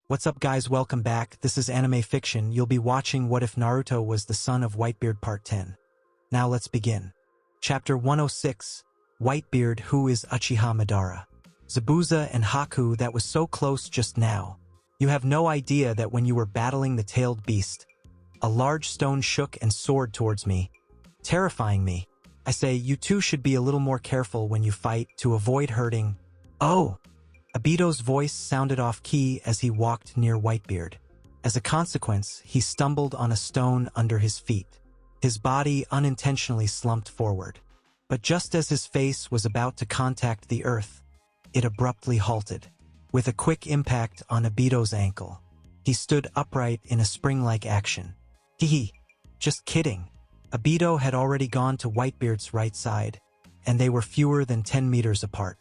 What's up guys, welcome back. This is Anime Fiction. You'll be watching What If Naruto Was the Son of Whitebeard Part 10. Now let's begin. Chapter 106, Whitebeard Who is Uchiha Madara. Zabuza and Haku, that was so close just now. You have no idea that when you were battling the tailed beast, a large stone shook and soared towards me, terrifying me. I say, you two should be a little more careful when you fight to avoid hurting. Oh! Obito's voice sounded off-key as he walked near Whitebeard. As a consequence, he stumbled on a stone under his feet. His body unintentionally slumped forward. But just as his face was about to contact the earth, it abruptly halted, with a quick impact on Obito's ankle. He stood upright in a spring-like action. Hee, just kidding. Obito had already gone to Whitebeard's right side, and they were fewer than 10 meters apart.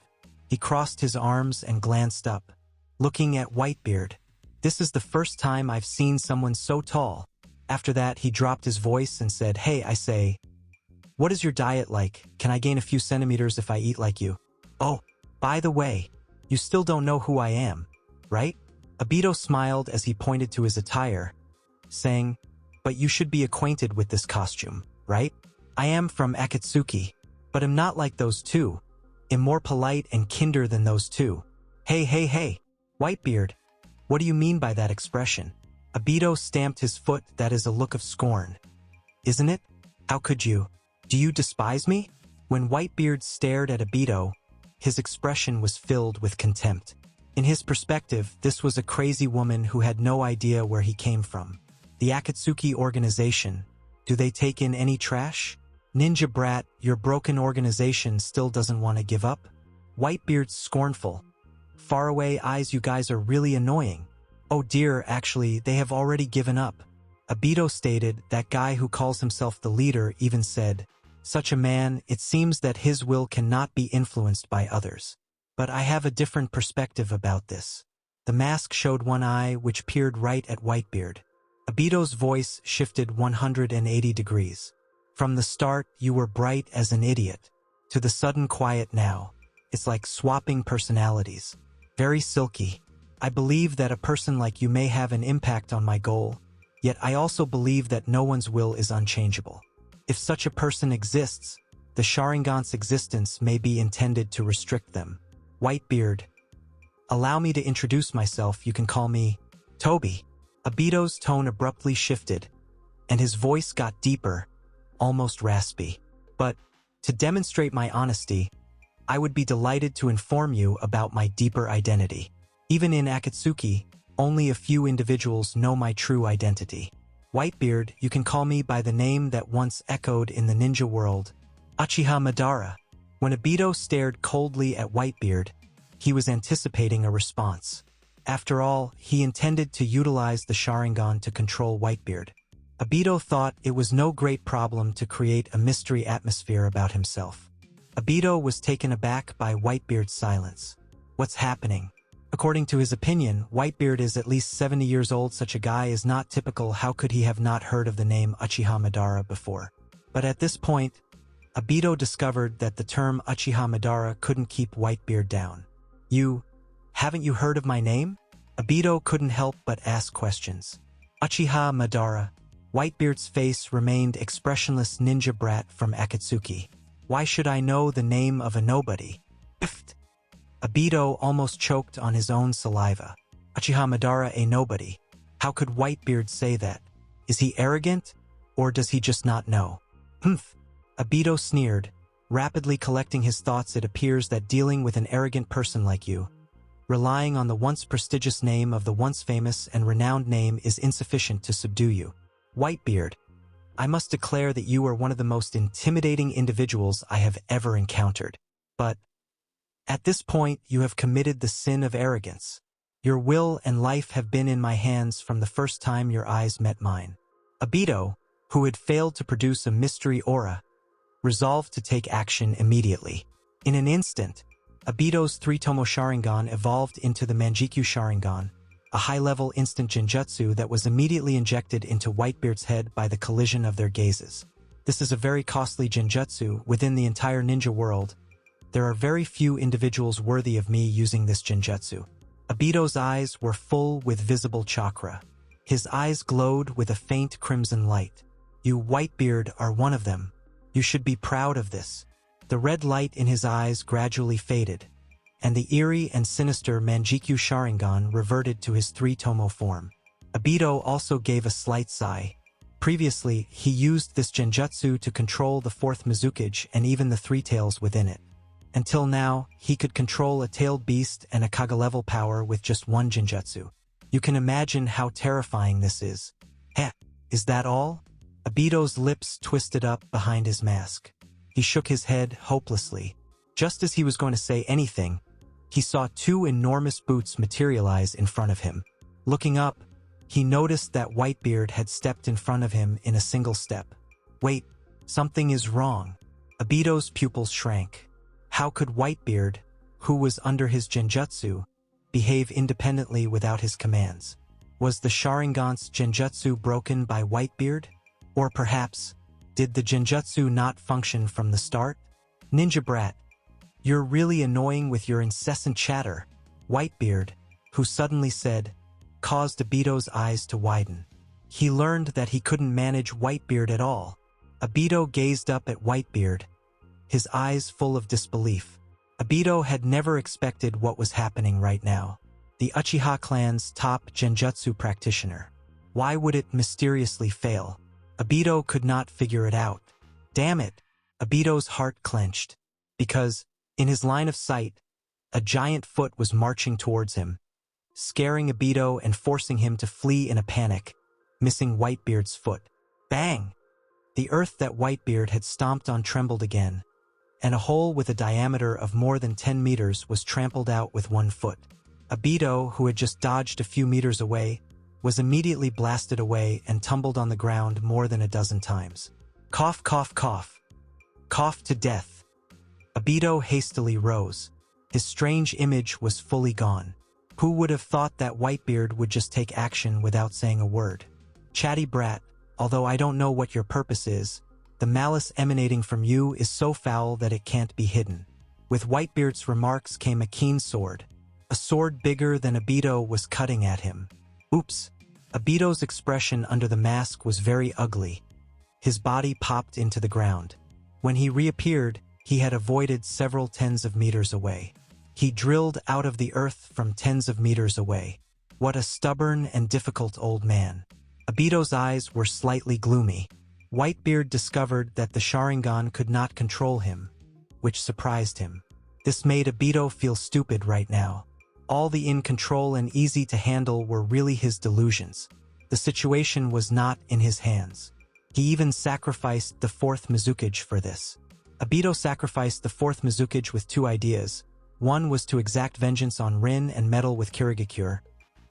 He crossed his arms and glanced up, looking at Whitebeard. This is the first time I've seen someone so tall. After that, he dropped his voice and said, "Hey, I say, what is your diet like? Can I gain a few centimeters if I eat like you? Oh, by the way, you still don't know who I am, right?" Obito smiled as he pointed to his attire, saying, "But you should be acquainted with this costume, right? I am from Akatsuki, but am not like those two. Am more polite and kinder than those two." Hey, Whitebeard, what do you mean by that expression? Obito stamped his foot. That is a look of scorn, isn't it? How could you? Do you despise me? When Whitebeard stared at Obito, his expression was filled with contempt. In his perspective, this was a crazy woman who had no idea where he came from. The Akatsuki organization, do they take in any trash? Ninja brat, your broken organization still doesn't want to give up? Whitebeard's scornful, faraway eyes. You guys are really annoying. Oh dear, actually, they have already given up. Obito stated. That guy who calls himself the leader even said, "Such a man, it seems that his will cannot be influenced by others. But I have a different perspective about this." The mask showed one eye which peered right at Whitebeard. Obito's voice shifted 180 degrees. From the start, you were bright as an idiot, to the sudden quiet now. It's like swapping personalities. Very silky. I believe that a person like you may have an impact on my goal, yet I also believe that no one's will is unchangeable. If such a person exists, the Sharingan's existence may be intended to restrict them. Whitebeard, allow me to introduce myself. You can call me Toby. Obito's tone abruptly shifted, and his voice got deeper, almost raspy. But, to demonstrate my honesty, I would be delighted to inform you about my deeper identity. Even in Akatsuki, only a few individuals know my true identity. Whitebeard, you can call me by the name that once echoed in the ninja world, Uchiha Madara. When Obito stared coldly at Whitebeard, he was anticipating a response. After all, he intended to utilize the Sharingan to control Whitebeard. Obito thought it was no great problem to create a mystery atmosphere about himself. Obito was taken aback by Whitebeard's silence. What's happening? According to his opinion, Whitebeard is at least 70 years old. Such a guy is not typical. How could he have not heard of the name Uchiha Madara before? But at this point, Obito discovered that the term Uchiha Madara couldn't keep Whitebeard down. Haven't you heard of my name? Obito couldn't help but ask questions. Uchiha Madara. Whitebeard's face remained expressionless. Ninja brat from Akatsuki. Why should I know the name of a nobody? Pfft. Obito almost choked on his own saliva. Uchiha Madara, a nobody. How could Whitebeard say that? Is he arrogant? Or does he just not know? Humph. Obito sneered, rapidly collecting his thoughts. It appears that dealing with an arrogant person like you, relying on the once prestigious name of the once famous and renowned name, is insufficient to subdue you. Whitebeard, I must declare that you are one of the most intimidating individuals I have ever encountered. But at this point, you have committed the sin of arrogance. Your will and life have been in my hands from the first time your eyes met mine. Obito, who had failed to produce a mystery aura, resolved to take action immediately. In an instant, Obito's three-tomo Sharingan evolved into the Manjikyu Sharingan, a high-level instant genjutsu that was immediately injected into Whitebeard's head by the collision of their gazes. This is a very costly genjutsu within the entire ninja world. There are very few individuals worthy of me using this genjutsu. Obito's eyes were full with visible chakra. His eyes glowed with a faint crimson light. You Whitebeard are one of them. You should be proud of this. The red light in his eyes gradually faded, and the eerie and sinister Manjikyu Sharingan reverted to his three-tomo form. Obito also gave a slight sigh. Previously, he used this genjutsu to control the fourth Mizukage and even the three tails within it. Until now, he could control a tailed beast and a Kage-level power with just one genjutsu. You can imagine how terrifying this is. Heh, is that all? Obito's lips twisted up behind his mask. He shook his head hopelessly. Just as he was going to say anything, he saw two enormous boots materialize in front of him. Looking up, he noticed that Whitebeard had stepped in front of him in a single step. Wait, something is wrong. Obito's pupils shrank. How could Whitebeard, who was under his genjutsu, behave independently without his commands? Was the Sharingan's genjutsu broken by Whitebeard? Or perhaps, did the genjutsu not function from the start? Ninja brat, you're really annoying with your incessant chatter. Whitebeard, who suddenly said, caused Obito's eyes to widen. He learned that he couldn't manage Whitebeard at all. Obito gazed up at Whitebeard, his eyes full of disbelief. Obito had never expected what was happening right now. The Uchiha clan's top genjutsu practitioner. Why would it mysteriously fail? Obito could not figure it out. Damn it! Obito's heart clenched. Because, in his line of sight, a giant foot was marching towards him, scaring Obito and forcing him to flee in a panic, missing Whitebeard's foot. Bang! The earth that Whitebeard had stomped on trembled again, and a hole with a diameter of more than 10 meters was trampled out with one foot. Obito, who had just dodged a few meters away, was immediately blasted away and tumbled on the ground more than a dozen times. Cough, cough, cough. Cough to death. Obito hastily rose. His strange image was fully gone. Who would have thought that Whitebeard would just take action without saying a word? Chatty brat, although I don't know what your purpose is, the malice emanating from you is so foul that it can't be hidden. With Whitebeard's remarks came a keen sword. A sword bigger than Obito was cutting at him. Oops. Obito's expression under the mask was very ugly. His body popped into the ground. When he reappeared, he had avoided several tens of meters away. He drilled out of the earth from tens of meters away. What a stubborn and difficult old man. Obito's eyes were slightly gloomy. Whitebeard discovered that the Sharingan could not control him, which surprised him. This made Obito feel stupid right now. All the in control and easy to handle were really his delusions. The situation was not in his hands. He even sacrificed the fourth Mizukage for this. Obito sacrificed the fourth Mizukage with two ideas. One was to exact vengeance on Rin and meddle with Kirigakure,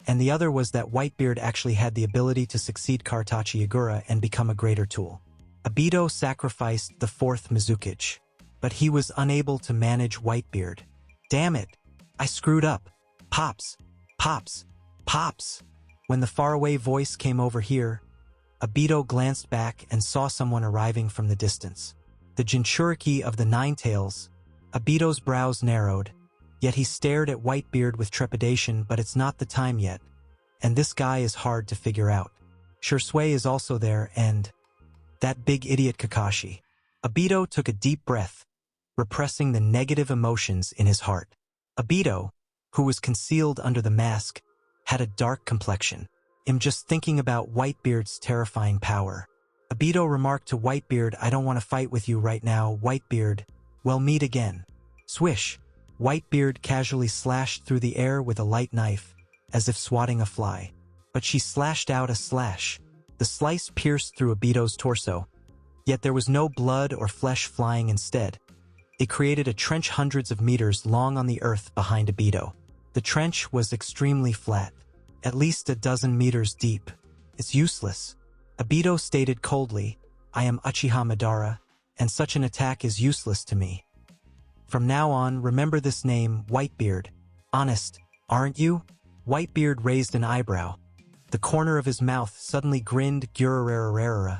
and the other was that Whitebeard actually had the ability to succeed Kartachi Yagura and become a greater tool. Obito sacrificed the fourth Mizukage, but he was unable to manage Whitebeard. Damn it! I screwed up. Pops! Pops! Pops! When the faraway voice came over here, Obito glanced back and saw someone arriving from the distance. The Jinchuriki of the Nine Tails. Obito's brows narrowed, yet he stared at Whitebeard with trepidation. But it's not the time yet, and this guy is hard to figure out. Shursui is also there, and that big idiot Kakashi. Obito took a deep breath, repressing the negative emotions in his heart. Obito, who was concealed under the mask, had a dark complexion. I'm just thinking about Whitebeard's terrifying power. Obito remarked to Whitebeard, I don't want to fight with you right now, Whitebeard. We'll meet again. Swish. Whitebeard casually slashed through the air with a light knife, as if swatting a fly. But she slashed out a slash. The slice pierced through Obito's torso, yet there was no blood or flesh flying instead. It created a trench hundreds of meters long on the earth behind Obito. The trench was extremely flat, at least a dozen meters deep. It's useless. Obito stated coldly, I am Uchiha Madara, and such an attack is useless to me. From now on, remember this name, Whitebeard. Honest, aren't you? Whitebeard raised an eyebrow. The corner of his mouth suddenly grinned Gururararara.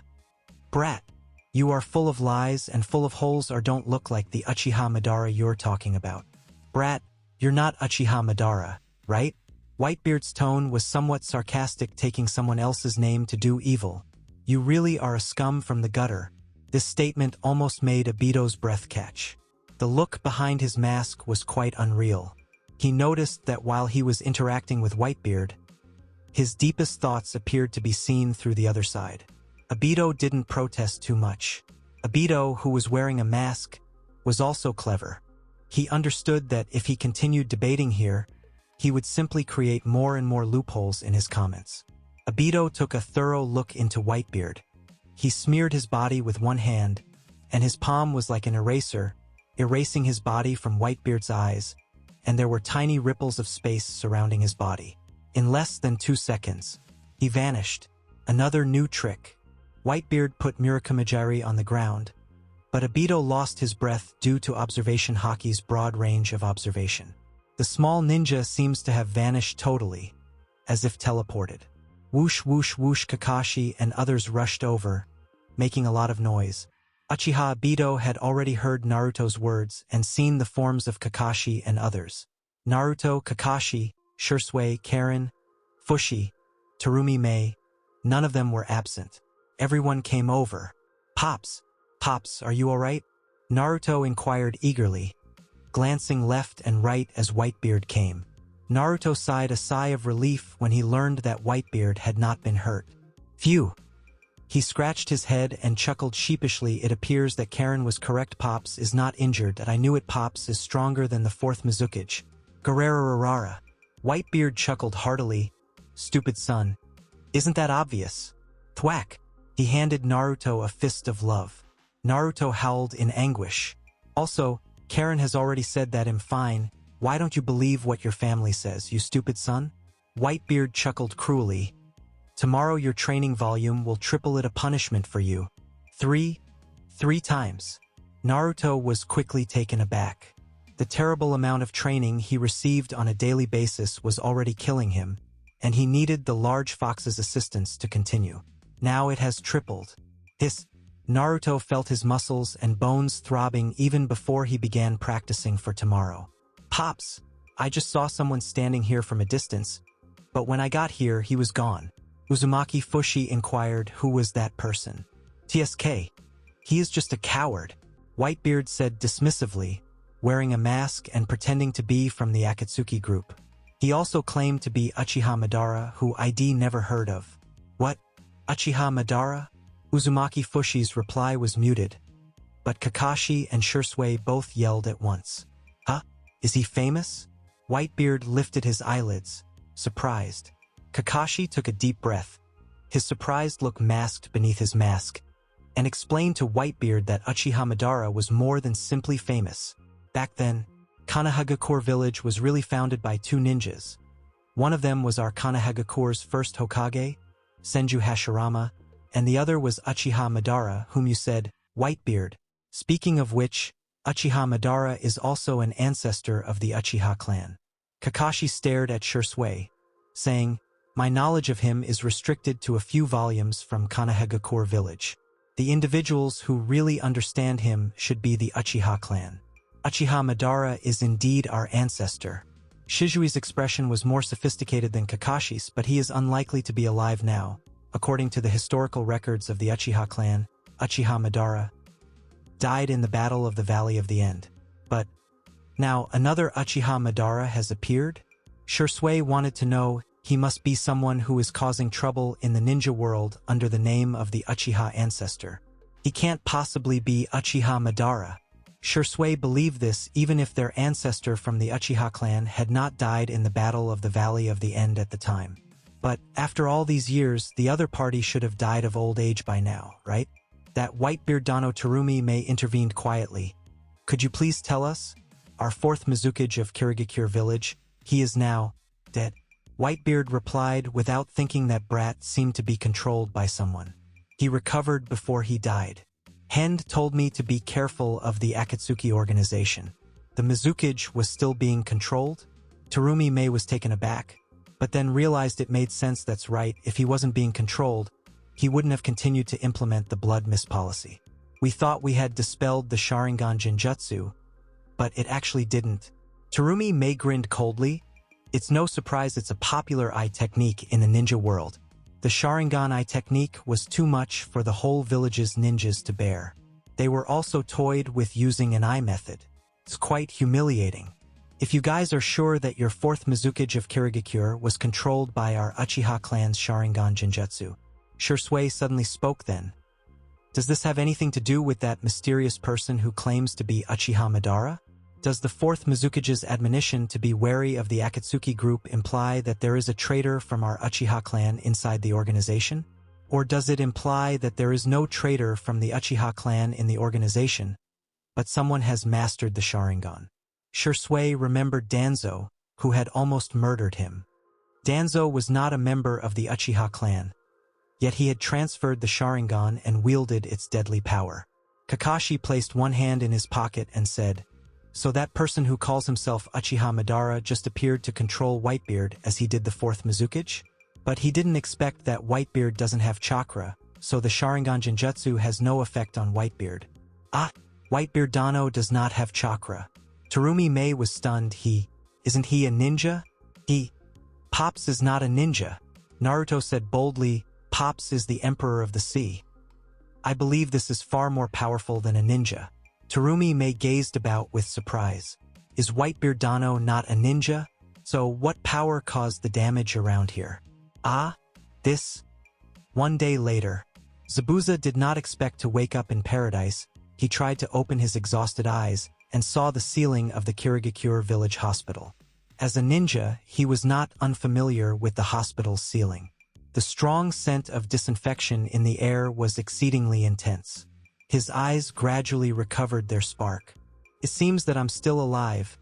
Brat, you are full of lies and full of holes or don't look like the Uchiha Madara you're talking about. Brat, you're not Uchiha Madara, right? Whitebeard's tone was somewhat sarcastic, taking someone else's name to do evil. You really are a scum from the gutter. This statement almost made Obito's breath catch. The look behind his mask was quite unreal. He noticed that while he was interacting with Whitebeard, his deepest thoughts appeared to be seen through the other side. Obito didn't protest too much. Obito, who was wearing a mask, was also clever. He understood that if he continued debating here, he would simply create more and more loopholes in his comments. Obito took a thorough look into Whitebeard. He smeared his body with one hand, and his palm was like an eraser, erasing his body from Whitebeard's eyes, and there were tiny ripples of space surrounding his body. In less than 2 seconds, he vanished. Another new trick. Whitebeard put Murakamajiri on the ground, but Obito lost his breath due to Observation Haki's broad range of observation. The small ninja seems to have vanished totally, as if teleported. Whoosh whoosh whoosh, Kakashi and others rushed over, making a lot of noise. Uchiha Obito had already heard Naruto's words and seen the forms of Kakashi and others. Naruto, Kakashi, Shisui, Karen, Fushi, Terumi Mei, none of them were absent. Everyone came over. Pops, are you alright? Naruto inquired eagerly, glancing left and right as Whitebeard came. Naruto sighed a sigh of relief when he learned that Whitebeard had not been hurt. Phew! He scratched his head and chuckled sheepishly. It appears that Karen was correct. Pops is not injured. I knew it. Pops is stronger than the 4th Mizukage. Garerarara. Whitebeard chuckled heartily. Stupid son. Isn't that obvious? Thwack! He handed Naruto a fist of love. Naruto howled in anguish. Also, Karen has already said that I'm fine. Why don't you believe what your family says, you stupid son? Whitebeard chuckled cruelly. Tomorrow your training volume will triple it. A punishment for you. 3 times. Naruto was quickly taken aback. The terrible amount of training he received on a daily basis was already killing him, and he needed the large fox's assistance to continue. Now it has tripled. Naruto felt his muscles and bones throbbing even before he began practicing for tomorrow. Pops, I just saw someone standing here from a distance, but when I got here he was gone. Uzumaki Fushi inquired who was that person. TSK. He is just a coward, Whitebeard said dismissively, wearing a mask and pretending to be from the Akatsuki group. He also claimed to be Uchiha Madara, who ID never heard of. What? Uchiha Madara? Uzumaki Fushi's reply was muted, but Kakashi and Shisui both yelled at once. Huh? Is he famous? Whitebeard lifted his eyelids, surprised. Kakashi took a deep breath, his surprised look masked beneath his mask, and explained to Whitebeard that Uchiha Madara was more than simply famous. Back then, Konohagakure village was really founded by 2 ninjas. One of them was our Konohagakure's first Hokage, Senju Hashirama, and the other was Uchiha Madara, whom you said, Whitebeard. Speaking of which, Uchiha Madara is also an ancestor of the Uchiha clan. Kakashi stared at Shisui, saying, my knowledge of him is restricted to a few volumes from Konohagakure village. The individuals who really understand him should be the Uchiha clan. Uchiha Madara is indeed our ancestor. Shizui's expression was more sophisticated than Kakashi's, but he is unlikely to be alive now. According to the historical records of the Uchiha clan, Uchiha Madara died in the Battle of the Valley of the End. But now another Uchiha Madara has appeared? Shisui wanted to know. He must be someone who is causing trouble in the ninja world under the name of the Uchiha ancestor. He can't possibly be Uchiha Madara. Shisui believed this even if their ancestor from the Uchiha clan had not died in the Battle of the Valley of the End at the time. But after all these years, the other party should have died of old age by now, right? That Whitebeard Dono Terumi Mei intervened quietly. Could you please tell us? Our 4th Mizukage of Kirigakure village, he is now dead. Whitebeard replied without thinking. That brat seemed to be controlled by someone. He recovered before he died. Hend told me to be careful of the Akatsuki organization. The Mizukage was still being controlled? Terumi Mei was taken aback, but then realized it made sense. That's right, if he wasn't being controlled, he wouldn't have continued to implement the blood mist policy. We thought we had dispelled the Sharingan Jinjutsu, but it actually didn't. Terumi Mei grinned coldly. It's no surprise it's a popular eye technique in the ninja world. The Sharingan eye technique was too much for the whole village's ninjas to bear. They were also toyed with using an eye method. It's quite humiliating. If you guys are sure that your fourth Mizukage of Kirigakure was controlled by our Uchiha clan's Sharingan Genjutsu. Shursui suddenly spoke then. Does this have anything to do with that mysterious person who claims to be Uchiha Madara? Does the fourth Mizukage's admonition to be wary of the Akatsuki group imply that there is a traitor from our Uchiha clan inside the organization? Or does it imply that there is no traitor from the Uchiha clan in the organization, but someone has mastered the Sharingan? Shursui remembered Danzo, who had almost murdered him. Danzo was not a member of the Uchiha clan, yet he had transferred the Sharingan and wielded its deadly power. Kakashi placed one hand in his pocket and said, "So that person who calls himself Uchiha Madara just appeared to control Whitebeard as he did the fourth Mizukage? But he didn't expect that Whitebeard doesn't have chakra, so the Sharingan Genjutsu has no effect on Whitebeard." Ah, Whitebeard Dano does not have chakra. Terumi Mei was stunned. Isn't he a ninja? Pops is not a ninja. Naruto said boldly, Pops is the Emperor of the Sea. I believe this is far more powerful than a ninja. Terumi Mei gazed about with surprise. Is Whitebeard Dano not a ninja? So what power caused the damage around here? Ah, this. One day later, Zabuza did not expect to wake up in paradise. He tried to open his exhausted eyes and saw the ceiling of the Kirigakure village hospital. As a ninja, he was not unfamiliar with the hospital's ceiling. The strong scent of disinfection in the air was exceedingly intense. His eyes gradually recovered their spark. It seems that I'm still alive.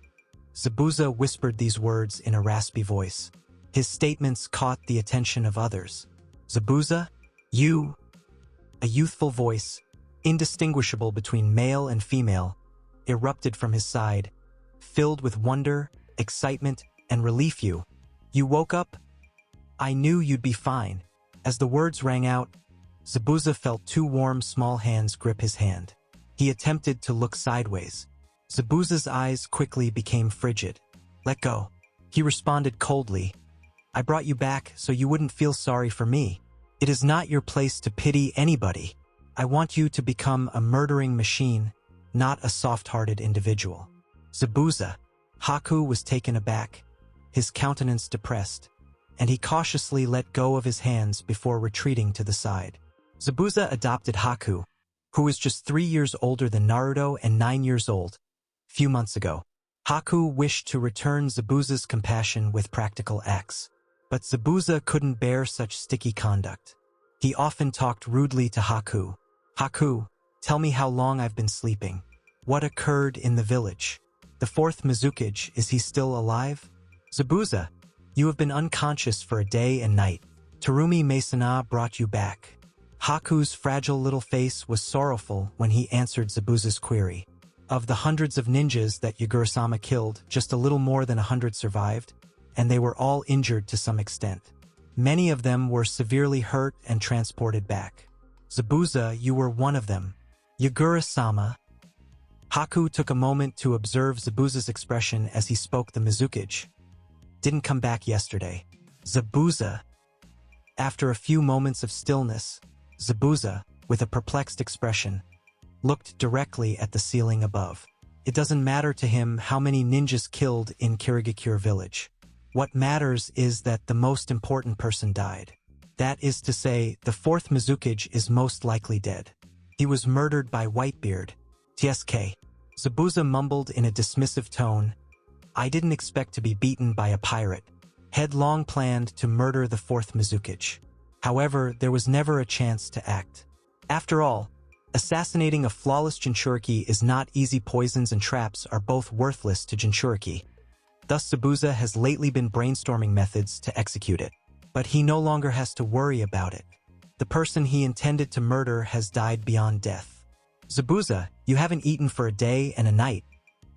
Zabuza whispered these words in a raspy voice. His statements caught the attention of others. Zabuza? You? A youthful voice, indistinguishable between male and female, erupted from his side, filled with wonder, excitement, and relief. You woke up? I knew you'd be fine. As the words rang out, Zabuza felt two warm, small hands grip his hand. He attempted to look sideways. Zabuza's eyes quickly became frigid. Let go. He responded coldly. I brought you back so you wouldn't feel sorry for me. It is not your place to pity anybody. I want you to become a murdering machine, not a soft-hearted individual. Zabuza. Haku was taken aback, his countenance depressed, and he cautiously let go of his hands before retreating to the side. Zabuza adopted Haku, who was just 3 years older than Naruto and 9 years old. Few months ago, Haku wished to return Zabuza's compassion with practical acts, but Zabuza couldn't bear such sticky conduct. He often talked rudely to Haku. Haku, tell me how long I've been sleeping. What occurred in the village? The fourth Mizukage, is he still alive? Zabuza, you have been unconscious for a day and night. Terumi Masana brought you back. Haku's fragile little face was sorrowful when he answered Zabuza's query. Of the hundreds of ninjas that Yagura-sama killed, just a little more than 100 survived, and they were all injured to some extent. Many of them were severely hurt and transported back. Zabuza, you were one of them. Yagura-sama. Haku took a moment to observe Zabuza's expression as he spoke. The Mizukage didn't come back yesterday. Zabuza. After a few moments of stillness, Zabuza, with a perplexed expression, looked directly at the ceiling above. It doesn't matter to him how many ninjas killed in Kirigakure village. What matters is that the most important person died. That is to say, the fourth Mizukage is most likely dead. He was murdered by Whitebeard. TSK. Zabuza mumbled in a dismissive tone. I didn't expect to be beaten by a pirate. Headlong planned to murder the fourth Mizukage. However, there was never a chance to act. After all, assassinating a flawless Jinchuriki is not easy. Poisons and traps are both worthless to Jinchuriki. Thus Zabuza has lately been brainstorming methods to execute it. But he no longer has to worry about it. The person he intended to murder has died beyond death. Zabuza, you haven't eaten for a day and a night.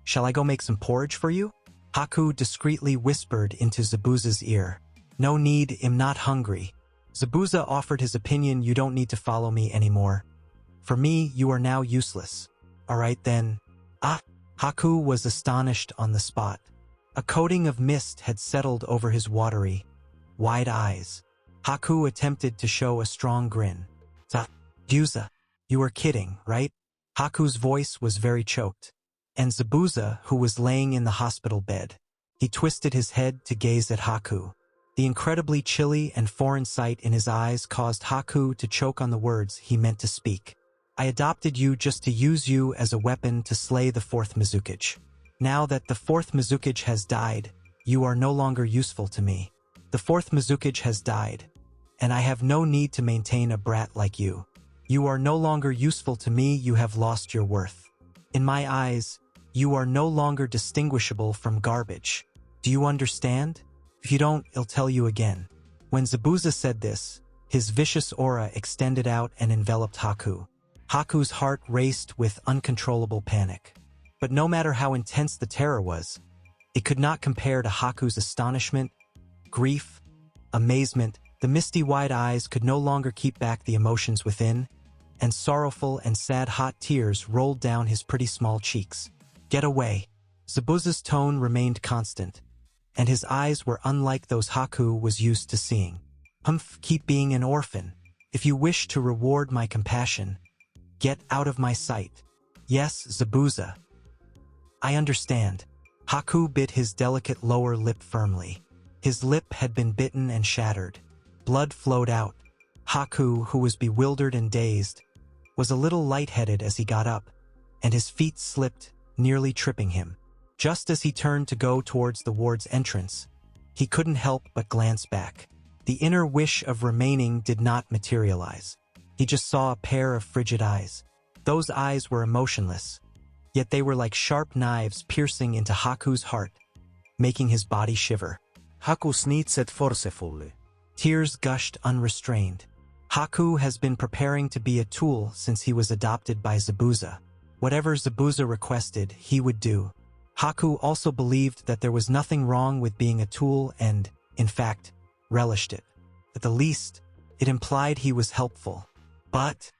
Shall I go make some porridge for you? Haku discreetly whispered into Zabuza's ear. No need, I'm not hungry. Zabuza offered his opinion. You don't need to follow me anymore. For me, you are now useless. Alright then. Ah! Haku was astonished on the spot. A coating of mist had settled over his watery, wide eyes. Haku attempted to show a strong grin. Zabuza, you were kidding, right? Haku's voice was very choked. And Zabuza, who was laying in the hospital bed. He twisted his head to gaze at Haku. The incredibly chilly and foreign sight in his eyes caused Haku to choke on the words he meant to speak. I adopted you just to use you as a weapon to slay the fourth Mizukage. Now that the fourth Mizukage has died, you are no longer useful to me. The fourth Mizukage has died, and I have no need to maintain a brat like you. You are no longer useful to me, you have lost your worth. In my eyes, you are no longer distinguishable from garbage. Do you understand? If you don't, I'll tell you again. When Zabuza said this, his vicious aura extended out and enveloped Haku. Haku's heart raced with uncontrollable panic. But no matter how intense the terror was, it could not compare to Haku's astonishment, grief, amazement. The misty wide eyes could no longer keep back the emotions within, and sorrowful and sad hot tears rolled down his pretty small cheeks. Get away. Zabuza's tone remained constant, and his eyes were unlike those Haku was used to seeing. Keep being an orphan. If you wish to reward my compassion, get out of my sight. Yes, Zabuza. I understand. Haku bit his delicate lower lip firmly. His lip had been bitten and shattered. Blood flowed out. Haku, who was bewildered and dazed, was a little lightheaded as he got up, and his feet slipped, nearly tripping him. Just as he turned to go towards the ward's entrance, he couldn't help but glance back. The inner wish of remaining did not materialize. He just saw a pair of frigid eyes. Those eyes were emotionless, yet they were like sharp knives piercing into Haku's heart, making his body shiver. Haku sneezed forcefully. Tears gushed unrestrained. Haku has been preparing to be a tool since he was adopted by Zabuza. Whatever Zabuza requested, he would do. Haku also believed that there was nothing wrong with being a tool and, in fact, relished it. At the least, it implied he was helpful. But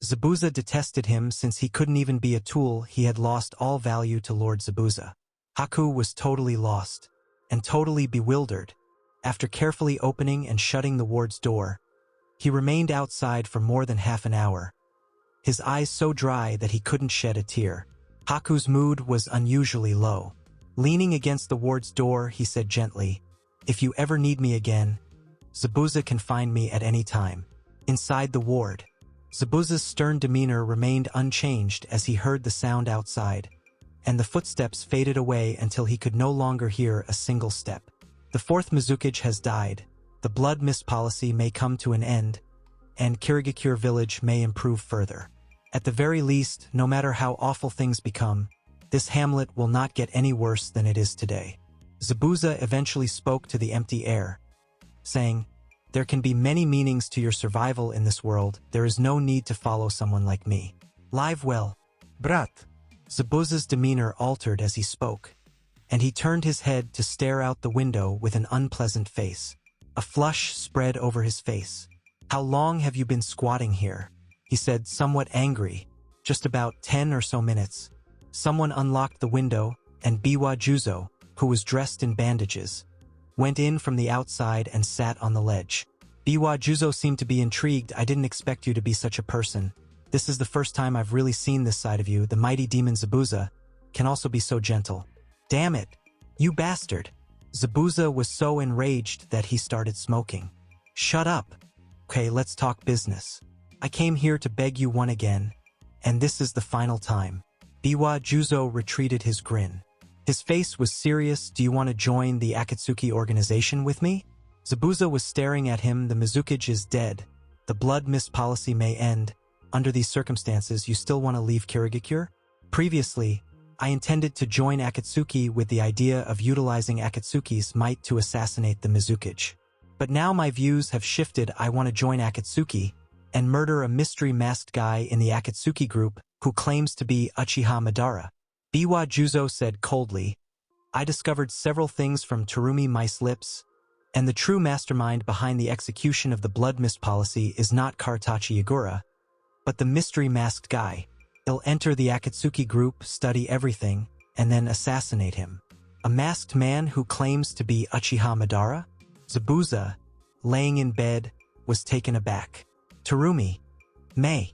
Zabuza detested him since he couldn't even be a tool. He had lost all value to Lord Zabuza. Haku was totally lost and totally bewildered. After carefully opening and shutting the ward's door, he remained outside for more than half an hour, his eyes so dry that he couldn't shed a tear. Haku's mood was unusually low. Leaning against the ward's door, he said gently, "If you ever need me again, Zabuza can find me at any time." Inside the ward, Zabuza's stern demeanor remained unchanged as he heard the sound outside, and the footsteps faded away until he could no longer hear a single step. The fourth Mizukage has died, the blood mist policy may come to an end, and Kirigakure village may improve further. At the very least, no matter how awful things become, this hamlet will not get any worse than it is today. Zabuza eventually spoke to the empty air, saying, "There can be many meanings to your survival in this world. There is no need to follow someone like me. Live well, Brat. Zabuza's demeanor altered as he spoke, and he turned his head to stare out the window with an unpleasant face. A flush spread over his face. "How long have you been squatting here?" he said, somewhat angry. "Just about 10 or so minutes." Someone unlocked the window, and Biwa Juzo, who was dressed in bandages, went in from the outside and sat on the ledge. Biwa Juzo seemed to be intrigued. "I didn't expect you to be such a person. This is the first time I've really seen this side of you. The mighty demon Zabuza can also be so gentle." "Damn it, you bastard." Zabuza was so enraged that he started smoking. "Shut up. Okay, let's talk business. I came here to beg you one again, and this is the final time." Biwa Juzo retreated his grin. His face was serious. "Do you want to join the Akatsuki organization with me?" Zabuza was staring at him. "The Mizukage is dead. The blood mist policy may end. Under these circumstances, you still want to leave Kirigakure? Previously, I intended to join Akatsuki with the idea of utilizing Akatsuki's might to assassinate the Mizukage. But now my views have shifted. I want to join Akatsuki and murder a mystery masked guy in the Akatsuki group who claims to be Uchiha Madara." Biwa Juzo said coldly, "I discovered several things from Terumi Mice Lips, and the true mastermind behind the execution of the blood mist policy is not Kartachi Yagura, but the mystery masked guy. He'll enter the Akatsuki group, study everything, and then assassinate him. A masked man who claims to be Uchiha Madara? Zabuza, laying in bed, was taken aback. Terumi, Mei,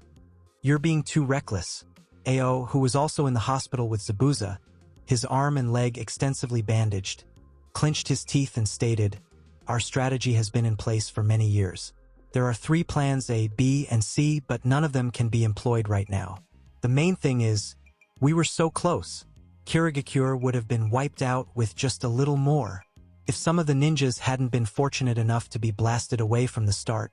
you're being too reckless. Ao, who was also in the hospital with Zabuza, his arm and leg extensively bandaged, clenched his teeth and stated, "Our strategy has been in place for many years. There are 3 plans A, B, and C, but none of them can be employed right now. The main thing is, we were so close. Kirigakure would have been wiped out with just a little more. If some of the ninjas hadn't been fortunate enough to be blasted away from the start,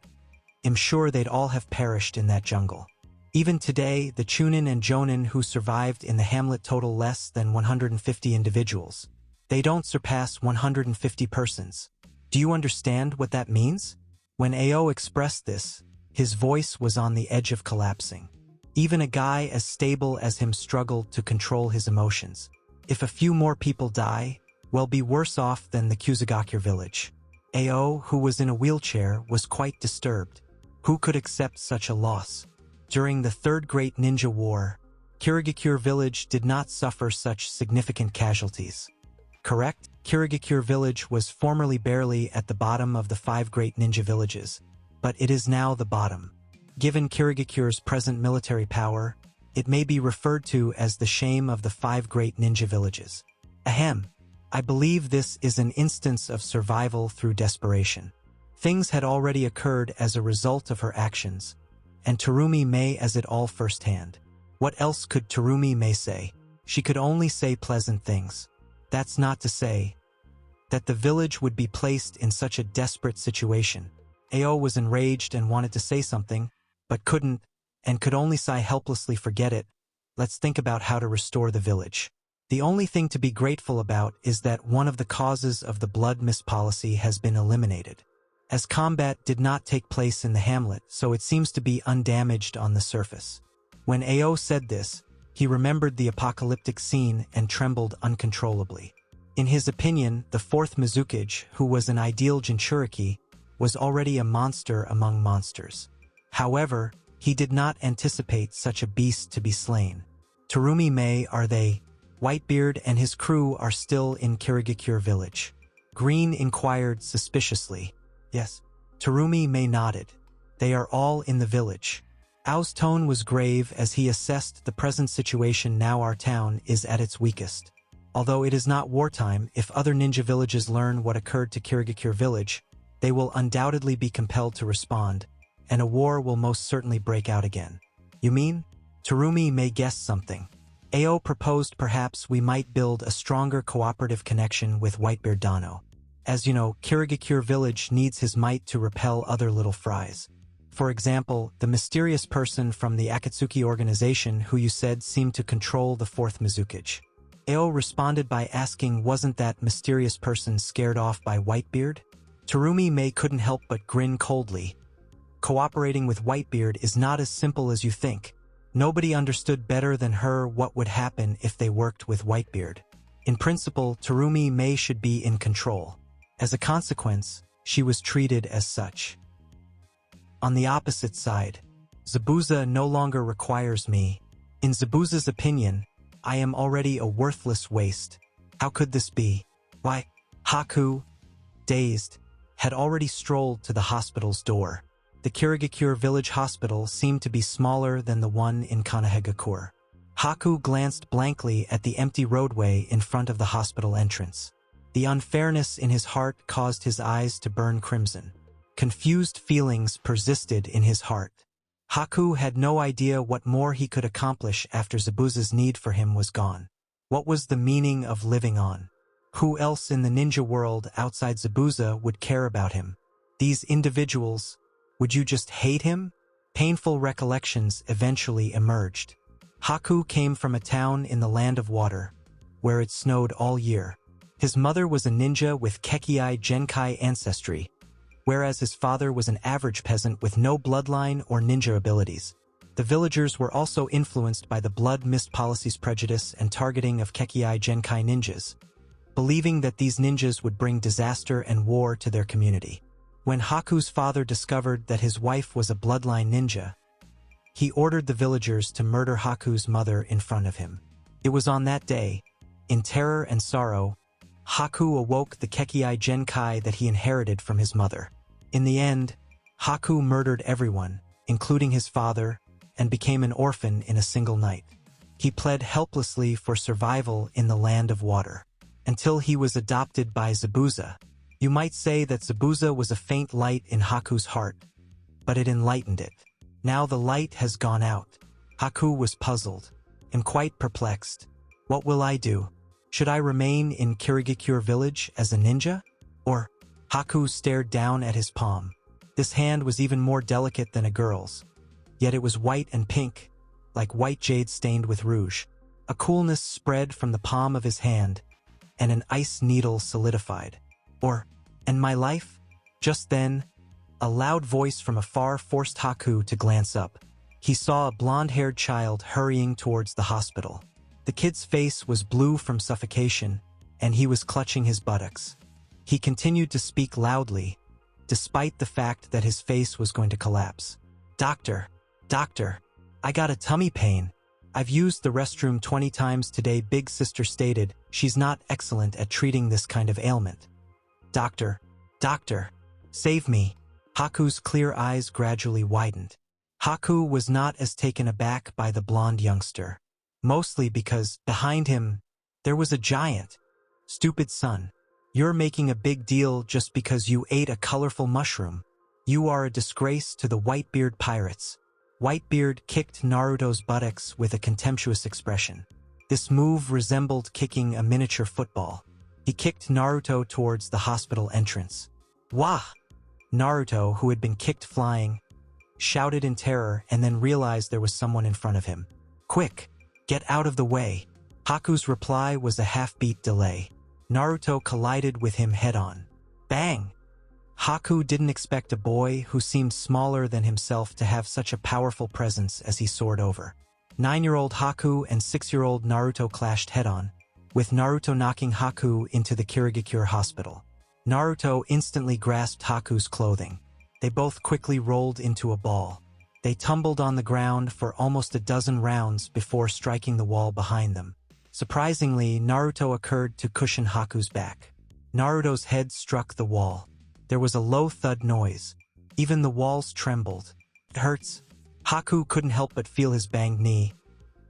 I'm sure they'd all have perished in that jungle. Even today, the Chunin and Jonin who survived in the hamlet total less than 150 individuals. They don't surpass 150 persons. Do you understand what that means?" When Ao expressed this, his voice was on the edge of collapsing. Even a guy as stable as him struggled to control his emotions. If a few more people die, we'll be worse off than the Kusagakure village. Ao, who was in a wheelchair, was quite disturbed. Who could accept such a loss? During the Third Great Ninja War, Kirigakure village did not suffer such significant casualties. Correct? Kirigakure village was formerly barely at the bottom of the 5 great ninja villages, but it is now the bottom. Given Kirigakure's present military power, it may be referred to as the shame of the 5 great ninja villages. Ahem. I believe this is an instance of survival through desperation. Things had already occurred as a result of her actions, and Terumi Mei as it all firsthand. What else could Terumi Mei say? She could only say pleasant things. That's not to say that the village would be placed in such a desperate situation. Ao was enraged and wanted to say something, but couldn't, and could only sigh helplessly. Forget it. Let's think about how to restore the village. The only thing to be grateful about is that one of the causes of the blood mist policy has been eliminated. As combat did not take place in the hamlet, so it seems to be undamaged on the surface. When Ao said this, he remembered the apocalyptic scene and trembled uncontrollably. In his opinion, the 4th Mizukage, who was an ideal Jinchuriki, was already a monster among monsters. However, he did not anticipate such a beast to be slain. Terumi Mei, are they? Whitebeard and his crew are still in Kirigakure village. Green inquired suspiciously. Yes. Terumi Mei nodded. They are all in the village. Ao's tone was grave as he assessed the present situation. Now our town is at its weakest. Although it is not wartime, if other ninja villages learn what occurred to Kirigakure village, they will undoubtedly be compelled to respond, and a war will most certainly break out again. You mean? Terumi Mei guessed something. Ao proposed perhaps we might build a stronger cooperative connection with Whitebeard Dano. As you know, Kirigakure village needs his might to repel other little fries. For example, the mysterious person from the Akatsuki organization who you said seemed to control the 4th Mizukage. Ao responded by asking, wasn't that mysterious person scared off by Whitebeard? Terumi Mei couldn't help but grin coldly. Cooperating with Whitebeard is not as simple as you think. Nobody understood better than her what would happen if they worked with Whitebeard. In principle, Terumi Mei should be in control. As a consequence, she was treated as such. On the opposite side, Zabuza no longer requires me. In Zabuza's opinion, I am already a worthless waste. How could this be? Why, Haku, dazed, had already strolled to the hospital's door. The Kirigakure village hospital seemed to be smaller than the one in Konohagakure. Haku glanced blankly at the empty roadway in front of the hospital entrance. The unfairness in his heart caused his eyes to burn crimson. Confused feelings persisted in his heart. Haku had no idea what more he could accomplish after Zabuza's need for him was gone. What was the meaning of living on? Who else in the ninja world outside Zabuza would care about him? These individuals, would you just hate him? Painful recollections eventually emerged. Haku came from a town in the land of water, where it snowed all year. His mother was a ninja with Kekkei Genkai ancestry, whereas his father was an average peasant with no bloodline or ninja abilities. The villagers were also influenced by the blood mist policy's prejudice and targeting of Kekkei Genkai ninjas, believing that these ninjas would bring disaster and war to their community. When Haku's father discovered that his wife was a bloodline ninja, he ordered the villagers to murder Haku's mother in front of him. It was on that day, in terror and sorrow, Haku awoke the Kekei Genkai that he inherited from his mother. In the end, Haku murdered everyone, including his father, and became an orphan in a single night. He pled helplessly for survival in the land of water, until he was adopted by Zabuza. You might say that Zabuza was a faint light in Haku's heart, but it enlightened it. Now the light has gone out. Haku was puzzled and quite perplexed. What will I do? Should I remain in Kirigakure village as a ninja? Or? Haku stared down at his palm. This hand was even more delicate than a girl's. Yet it was white and pink, like white jade stained with rouge. A coolness spread from the palm of his hand, and an ice needle solidified. And my life? Just then, a loud voice from afar forced Haku to glance up. He saw a blonde-haired child hurrying towards the hospital. The kid's face was blue from suffocation, and he was clutching his buttocks. He continued to speak loudly, despite the fact that his face was going to collapse. Doctor, I got a tummy pain. I've used the restroom 20 times today. Big sister stated she's not excellent at treating this kind of ailment. Doctor, save me. Haku's clear eyes gradually widened. Haku was not as taken aback by the blonde youngster, mostly because, behind him, there was a giant. Stupid son. You're making a big deal just because you ate a colorful mushroom. You are a disgrace to the Whitebeard pirates. Whitebeard kicked Naruto's buttocks with a contemptuous expression. This move resembled kicking a miniature football. He kicked Naruto towards the hospital entrance. Wah! Naruto, who had been kicked flying, shouted in terror and then realized there was someone in front of him. Quick! Get out of the way! Haku's reply was a half-beat delay. Naruto collided with him head-on. Bang! Haku didn't expect a boy who seemed smaller than himself to have such a powerful presence as he soared over. 9-year-old Haku and 6-year-old Naruto clashed head-on, with Naruto knocking Haku into the Kirigakure hospital. Naruto instantly grasped Haku's clothing. They both quickly rolled into a ball. They tumbled on the ground for almost a dozen rounds before striking the wall behind them. Surprisingly, Naruto occurred to cushion Haku's back. Naruto's head struck the wall. There was a low thud noise. Even the walls trembled. It hurts. Haku couldn't help but feel his banged knee.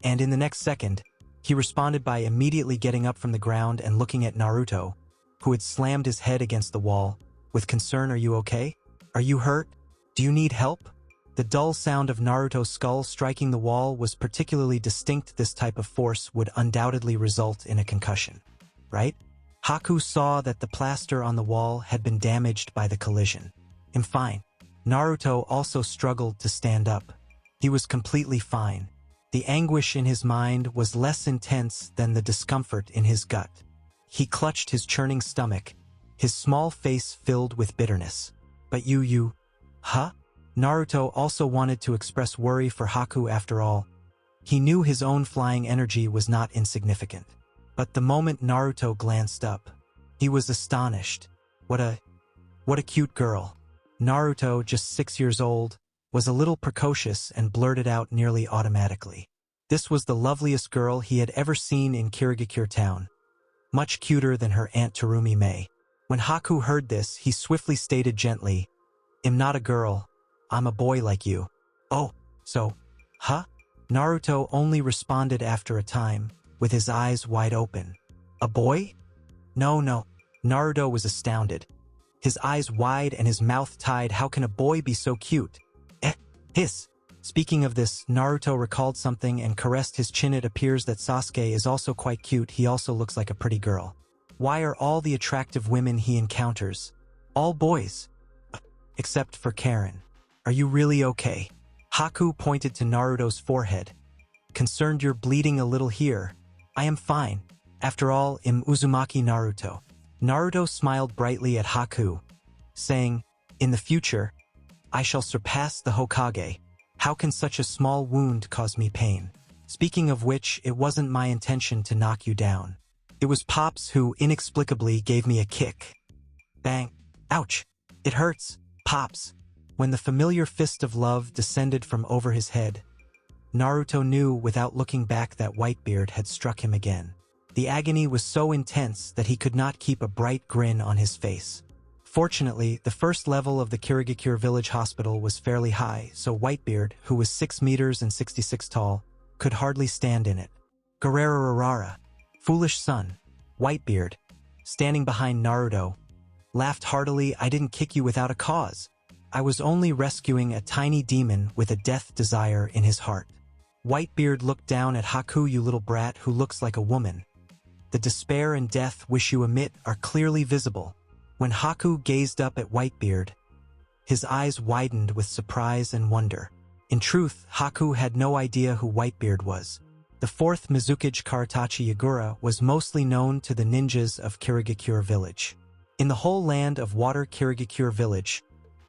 And in the next second, he responded by immediately getting up from the ground and looking at Naruto, who had slammed his head against the wall, with concern. Are you okay? Are you hurt? Do you need help? The dull sound of Naruto's skull striking the wall was particularly distinct. This type of force would undoubtedly result in a concussion, right? Haku saw that the plaster on the wall had been damaged by the collision. I'm fine. Naruto also struggled to stand up. He was completely fine. The anguish in his mind was less intense than the discomfort in his gut. He clutched his churning stomach, his small face filled with bitterness. But huh? Naruto also wanted to express worry for Haku. After all, he knew his own flying energy was not insignificant. But the moment Naruto glanced up, he was astonished. What a cute girl. Naruto, just 6 years old, was a little precocious and blurted out nearly automatically. This was the loveliest girl he had ever seen in Kirigakure town. Much cuter than her Aunt Terumi May. When Haku heard this, he swiftly stated gently, I'm not a girl. I'm a boy like you. Oh, so, huh? Naruto only responded after a time, with his eyes wide open. A boy? No. Naruto was astounded. His eyes wide and his mouth tied. How can a boy be so cute? Hiss. Speaking of this, Naruto recalled something and caressed his chin. It appears that Sasuke is also quite cute. He also looks like a pretty girl. Why are all the attractive women he encounters all boys? Except for Karen. Are you really okay? Haku pointed to Naruto's forehead. Concerned you're bleeding a little here. I am fine. After all, I'm Uzumaki Naruto. Naruto smiled brightly at Haku, saying, in the future, I shall surpass the Hokage. How can such a small wound cause me pain? Speaking of which, it wasn't my intention to knock you down. It was Pops who inexplicably gave me a kick. Bang. Ouch. It hurts. Pops. When the familiar fist of love descended from over his head, Naruto knew without looking back that Whitebeard had struck him again. The agony was so intense that he could not keep a bright grin on his face. Fortunately, the first level of the Kirigakure village hospital was fairly high, so Whitebeard, who was 6 meters and 66 tall, could hardly stand in it. Garerarara, foolish son, Whitebeard, standing behind Naruto, laughed heartily. I didn't kick you without a cause. I was only rescuing a tiny demon with a death desire in his heart. Whitebeard looked down at Haku. You little brat who looks like a woman. The despair and death wish you emit are clearly visible. When Haku gazed up at Whitebeard, his eyes widened with surprise and wonder. In truth, Haku had no idea who Whitebeard was. The fourth Mizukage Karatachi Yagura was mostly known to the ninjas of Kirigakure village. In the whole land of Water Kirigakure village,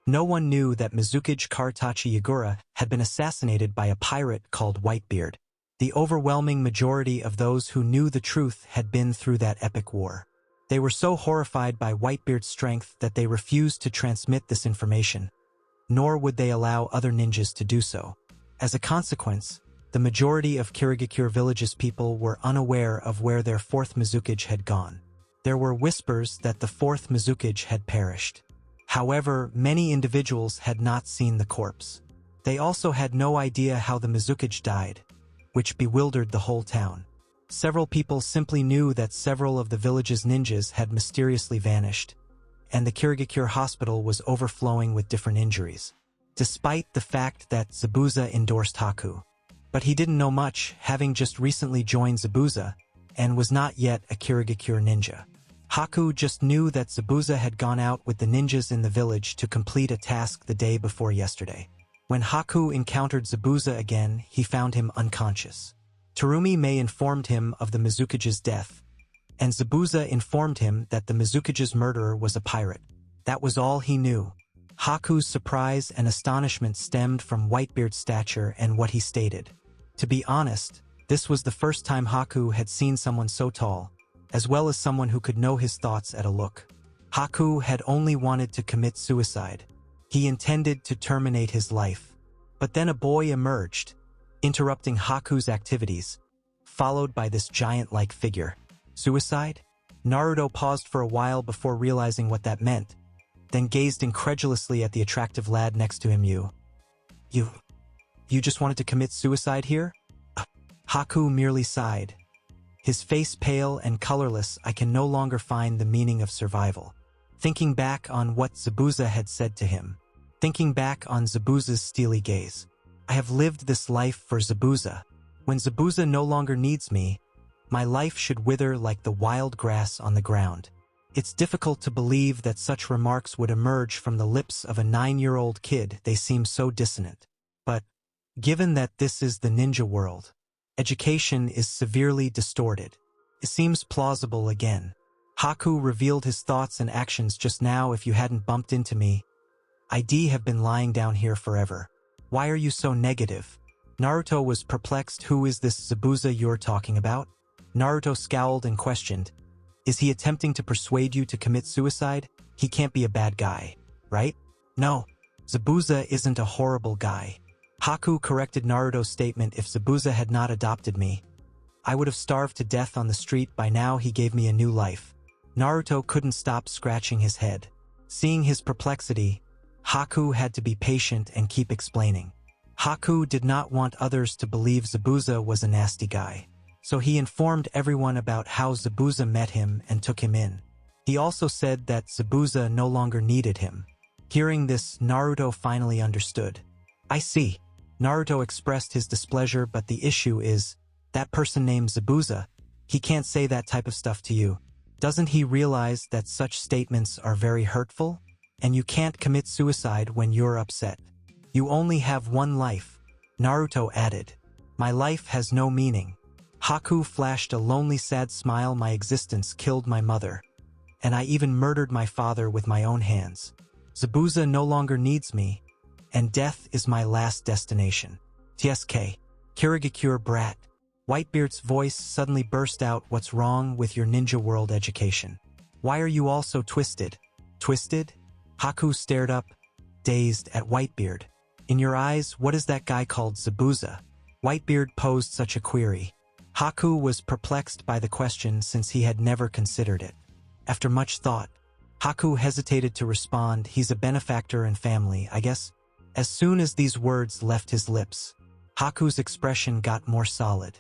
no one knew that Mizukage Karatachi Yagura had been assassinated by a pirate called Whitebeard. The overwhelming majority of those who knew the truth had been through that epic war. They were so horrified by Whitebeard's strength that they refused to transmit this information, nor would they allow other ninjas to do so. As a consequence, the majority of Kirigakure village's people were unaware of where their fourth Mizukage had gone. There were whispers that the fourth Mizukage had perished. However, many individuals had not seen the corpse. They also had no idea how the Mizukage died, which bewildered the whole town. Several people simply knew that several of the village's ninjas had mysteriously vanished, and the Kirigakure hospital was overflowing with different injuries, despite the fact that Zabuza endorsed Haku. But he didn't know much, having just recently joined Zabuza, and was not yet a Kirigakure ninja. Haku just knew that Zabuza had gone out with the ninjas in the village to complete a task the day before yesterday. When Haku encountered Zabuza again, he found him unconscious. Terumi May informed him of the Mizukage's death, and Zabuza informed him that the Mizukage's murderer was a pirate. That was all he knew. Haku's surprise and astonishment stemmed from Whitebeard's stature and what he stated. To be honest, this was the first time Haku had seen someone so tall, as well as someone who could know his thoughts at a look. Haku had only wanted to commit suicide. He intended to terminate his life. But then a boy emerged, interrupting Haku's activities, followed by this giant-like figure. Suicide? Naruto paused for a while before realizing what that meant, then gazed incredulously at the attractive lad next to him. You just wanted to commit suicide here? Haku merely sighed. His face pale and colorless. I can no longer find the meaning of survival. Thinking back on what Zabuza had said to him. Thinking back on Zabuza's steely gaze. I have lived this life for Zabuza. When Zabuza no longer needs me, my life should wither like the wild grass on the ground. It's difficult to believe that such remarks would emerge from the lips of a 9-year-old kid. They seem so dissonant. But, given that this is the ninja world, education is severely distorted. It seems plausible again. Haku revealed his thoughts and actions just now. If you hadn't bumped into me, I'd have been lying down here forever. Why are you so negative? Naruto was perplexed. Who is this Zabuza you're talking about? Naruto scowled and questioned. Is he attempting to persuade you to commit suicide? He can't be a bad guy, right? No, Zabuza isn't a horrible guy. Haku corrected Naruto's statement. If Zabuza had not adopted me, I would have starved to death on the street. By now he gave me a new life. Naruto couldn't stop scratching his head. Seeing his perplexity, Haku had to be patient and keep explaining. Haku did not want others to believe Zabuza was a nasty guy, so he informed everyone about how Zabuza met him and took him in. He also said that Zabuza no longer needed him. Hearing this, Naruto finally understood. I see. Naruto expressed his displeasure, but the issue is, that person named Zabuza, he can't say that type of stuff to you. Doesn't he realize that such statements are very hurtful? And you can't commit suicide when you're upset. You only have one life, Naruto added. My life has no meaning. Haku flashed a lonely, sad smile. My existence killed my mother, and I even murdered my father with my own hands. Zabuza no longer needs me, and death is my last destination. TSK, Kirigakure brat. Whitebeard's voice suddenly burst out. What's wrong with your ninja world education? Why are you all so twisted? Twisted? Haku stared up, dazed, at Whitebeard. In your eyes, what is that guy called Zabuza? Whitebeard posed such a query. Haku was perplexed by the question since he had never considered it. After much thought, Haku hesitated to respond. He's a benefactor and family, I guess. As soon as these words left his lips, Haku's expression got more solid.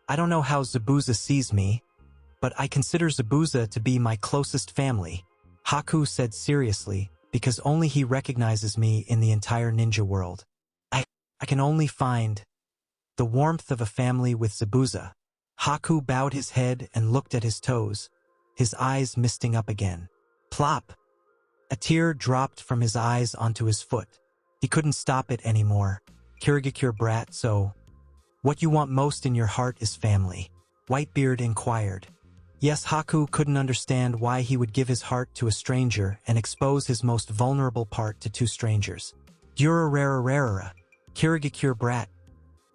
I don't know how Zabuza sees me, but I consider Zabuza to be my closest family, Haku said seriously, because only he recognizes me in the entire ninja world. I can only find the warmth of a family with Zabuza. Haku bowed his head and looked at his toes, his eyes misting up again. Plop! A tear dropped from his eyes onto his foot. He couldn't stop it anymore. Kirigakure brat, so what you want most in your heart is family? Whitebeard inquired. Yes, Haku couldn't understand why he would give his heart to a stranger and expose his most vulnerable part to two strangers. Yurarararara, Kirigakure brat.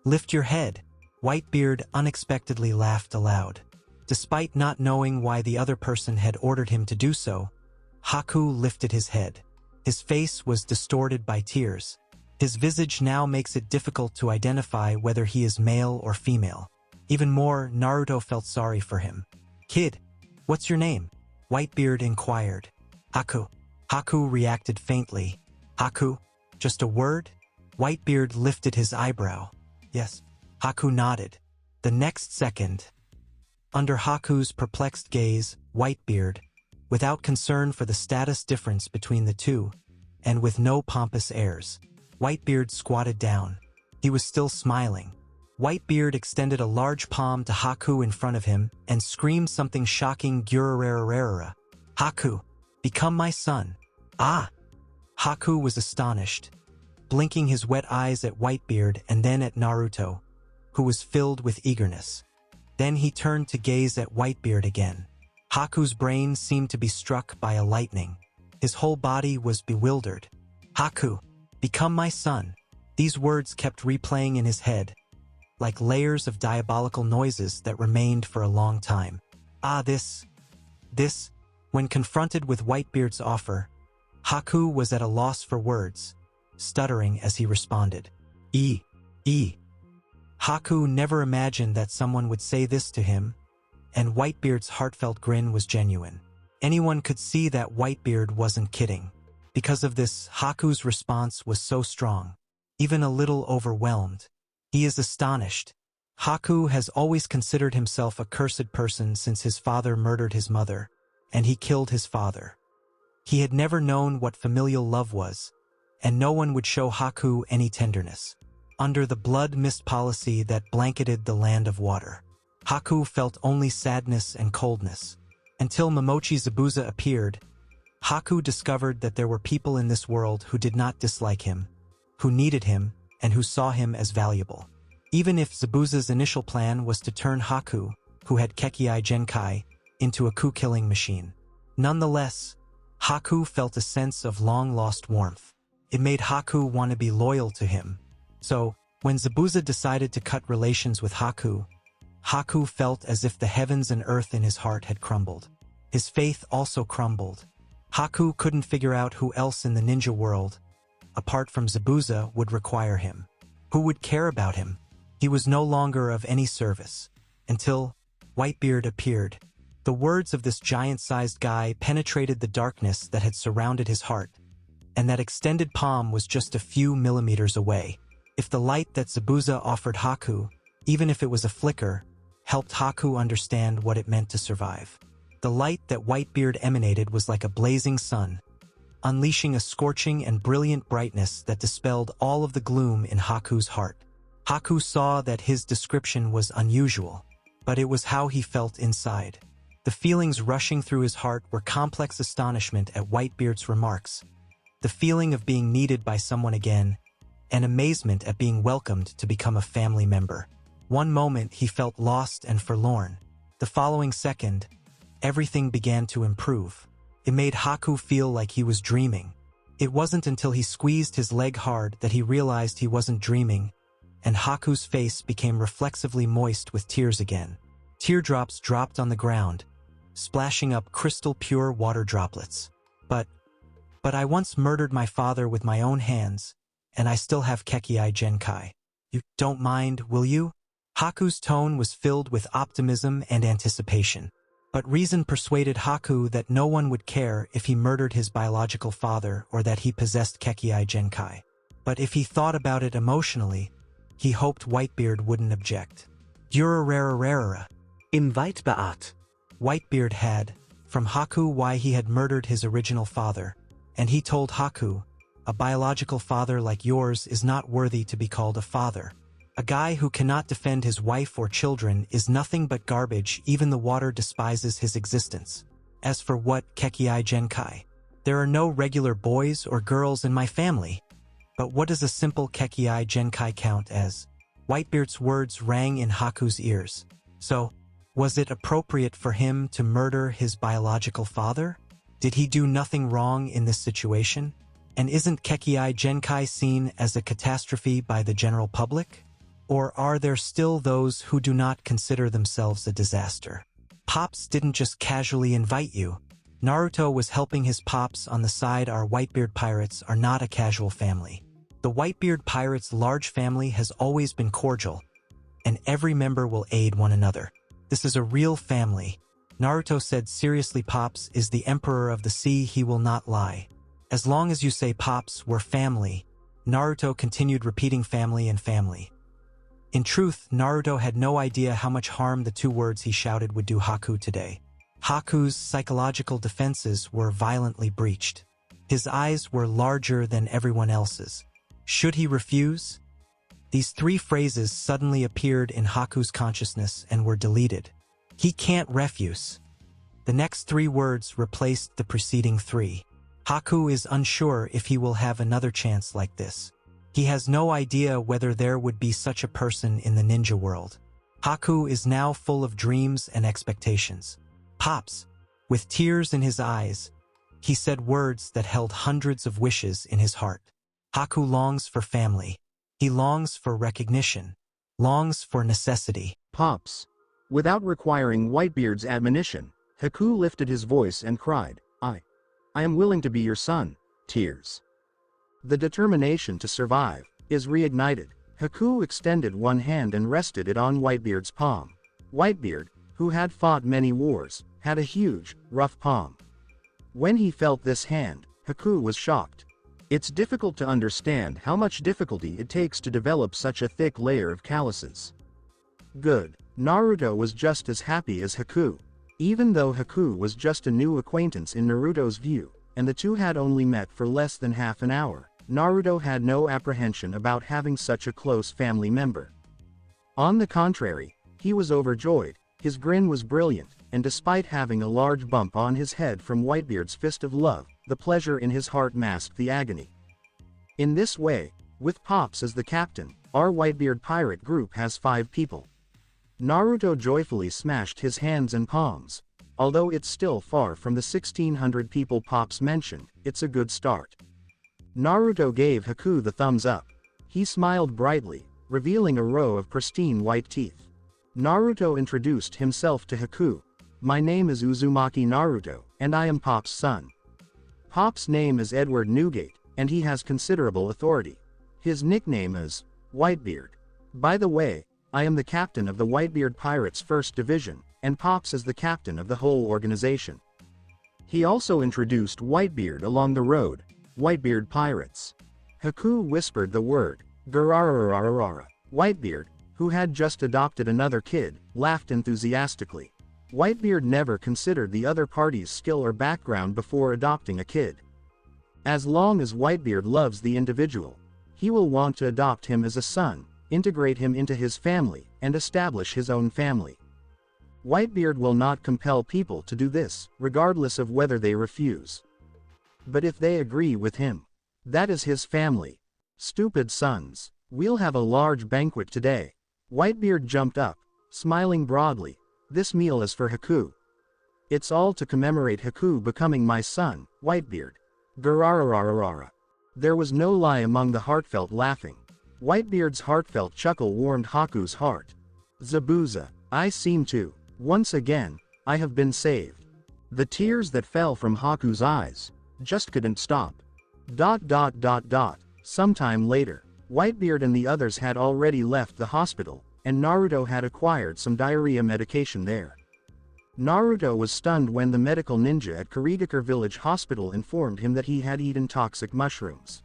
Lift your head. Whitebeard unexpectedly laughed aloud. Despite not knowing why the other person had ordered him to do so, Haku lifted his head. His face was distorted by tears. His visage now makes it difficult to identify whether he is male or female. Even more, Naruto felt sorry for him. Kid, what's your name? Whitebeard inquired. Haku. Haku reacted faintly. Haku? Just a word? Whitebeard lifted his eyebrow. Yes. Haku nodded. The next second, under Haku's perplexed gaze, Whitebeard, without concern for the status difference between the two, and with no pompous airs, Whitebeard squatted down. He was still smiling. Whitebeard extended a large palm to Haku in front of him and screamed something shocking. Gurarararara. Haku, become my son. Ah! Haku was astonished, blinking his wet eyes at Whitebeard and then at Naruto, who was filled with eagerness. Then he turned to gaze at Whitebeard again. Haku's brain seemed to be struck by a lightning. His whole body was bewildered. Haku, become my son. These words kept replaying in his head, like layers of diabolical noises that remained for a long time. This. When confronted with Whitebeard's offer, Haku was at a loss for words, stuttering as he responded. Haku never imagined that someone would say this to him, and Whitebeard's heartfelt grin was genuine. Anyone could see that Whitebeard wasn't kidding. Because of this, Haku's response was so strong, even a little overwhelmed. He is astonished. Haku has always considered himself a cursed person since his father murdered his mother, and he killed his father. He had never known what familial love was, and no one would show Haku any tenderness. Under the blood mist policy that blanketed the land of water, Haku felt only sadness and coldness. Until Momochi Zabuza appeared, Haku discovered that there were people in this world who did not dislike him, who needed him, and who saw him as valuable. Even if Zabuza's initial plan was to turn Haku, who had Kekkei Genkai, into a coup-killing machine. Nonetheless, Haku felt a sense of long-lost warmth. It made Haku want to be loyal to him. So, when Zabuza decided to cut relations with Haku, Haku felt as if the heavens and earth in his heart had crumbled. His faith also crumbled. Haku couldn't figure out who else in the ninja world, apart from Zabuza, would require him. Who would care about him? He was no longer of any service. Until Whitebeard appeared. The words of this giant-sized guy penetrated the darkness that had surrounded his heart, and that extended palm was just a few millimeters away. If the light that Zabuza offered Haku, even if it was a flicker, helped Haku understand what it meant to survive. The light that Whitebeard emanated was like a blazing sun, unleashing a scorching and brilliant brightness that dispelled all of the gloom in Haku's heart. Haku saw that his description was unusual, but it was how he felt inside. The feelings rushing through his heart were complex astonishment at Whitebeard's remarks, the feeling of being needed by someone again, and amazement at being welcomed to become a family member. One moment he felt lost and forlorn. The following second, everything began to improve. It made Haku feel like he was dreaming. It wasn't until he squeezed his leg hard that he realized he wasn't dreaming, and Haku's face became reflexively moist with tears again. Teardrops dropped on the ground, splashing up crystal pure water droplets. But I once murdered my father with my own hands, and I still have Kekkei Genkai. You don't mind, will you? Haku's tone was filled with optimism and anticipation. But reason persuaded Haku that no one would care if he murdered his biological father or that he possessed Kekii Genkai. But if he thought about it emotionally, he hoped Whitebeard wouldn't object. Durarararara. Invite Ba'at. Whitebeard had, from Haku, why he had murdered his original father, and he told Haku, a biological father like yours is not worthy to be called a father. A guy who cannot defend his wife or children is nothing but garbage, even the water despises his existence. As for what Kekii Genkai, there are no regular boys or girls in my family. But what does a simple Kekii Genkai count as? Whitebeard's words rang in Haku's ears. So, was it appropriate for him to murder his biological father? Did he do nothing wrong in this situation? And isn't Kekii Genkai seen as a catastrophe by the general public? Or are there still those who do not consider themselves a disaster? Pops didn't just casually invite you. Naruto was helping his pops on the side. Our Whitebeard pirates are not a casual family. The Whitebeard pirates' large family has always been cordial, and every member will aid one another. This is a real family. Naruto said seriously. Pops is the emperor of the sea, he will not lie. As long as you say Pops, we're family. Naruto continued repeating family and family. In truth, Naruto had no idea how much harm the two words he shouted would do Haku today. Haku's psychological defenses were violently breached. His eyes were larger than everyone else's. Should he refuse? These three phrases suddenly appeared in Haku's consciousness and were deleted. He can't refuse. The next three words replaced the preceding three. Haku is unsure if he will have another chance like this. He has no idea whether there would be such a person in the ninja world. Haku is now full of dreams and expectations. Pops, with tears in his eyes, he said words that held hundreds of wishes in his heart. Haku longs for family. He longs for recognition, longs for necessity. Pops. Without requiring Whitebeard's admonition, Haku lifted his voice and cried, I am willing to be your son. Tears. The determination to survive is reignited. Haku extended one hand and rested it on Whitebeard's palm. Whitebeard, who had fought many wars, had a huge, rough palm. When he felt this hand, Haku was shocked. It's difficult to understand how much difficulty it takes to develop such a thick layer of calluses. Good. Naruto was just as happy as Haku. Even though Haku was just a new acquaintance in Naruto's view, and the two had only met for less than half an hour, Naruto had no apprehension about having such a close family member. On the contrary, he was overjoyed. His grin was brilliant, and despite having a large bump on his head from Whitebeard's fist of love, the pleasure in his heart masked the agony. In this way, with Pops as the captain, our Whitebeard pirate group has 5 people. Naruto joyfully smashed his hands and palms. Although it's still far from the 1600 people Pops mentioned, it's a good start. Naruto gave Haku the thumbs up. He smiled brightly, revealing a row of pristine white teeth. Naruto introduced himself to Haku. My name is Uzumaki Naruto, and I am Pop's son. Pop's name is Edward Newgate, and he has considerable authority. His nickname is Whitebeard. By the way, I am the captain of the Whitebeard Pirates 1st Division, and Pops is the captain of the whole organization. He also introduced Whitebeard along the road. Whitebeard Pirates. Haku whispered the word, Gararararara. Whitebeard, who had just adopted another kid, laughed enthusiastically. Whitebeard never considered the other party's skill or background before adopting a kid. As long as Whitebeard loves the individual, he will want to adopt him as a son, integrate him into his family, and establish his own family. Whitebeard will not compel people to do this, regardless of whether they refuse. But if they agree with him, that is his family. Stupid sons. We'll have a large banquet today. Whitebeard jumped up, smiling broadly. This meal is for Haku. It's all to commemorate Haku becoming my son, Whitebeard. Gararararara. There was no lie among the heartfelt laughing. Whitebeard's heartfelt chuckle warmed Haku's heart. Zabuza. I seem to. Once again, I have been saved. The tears that fell from Haku's eyes just couldn't stop. Sometime later, Whitebeard and the others had already left the hospital. and Naruto had acquired some diarrhea medication there. Naruto was stunned when the medical ninja at Kirigakure Village Hospital informed him that he had eaten toxic mushrooms.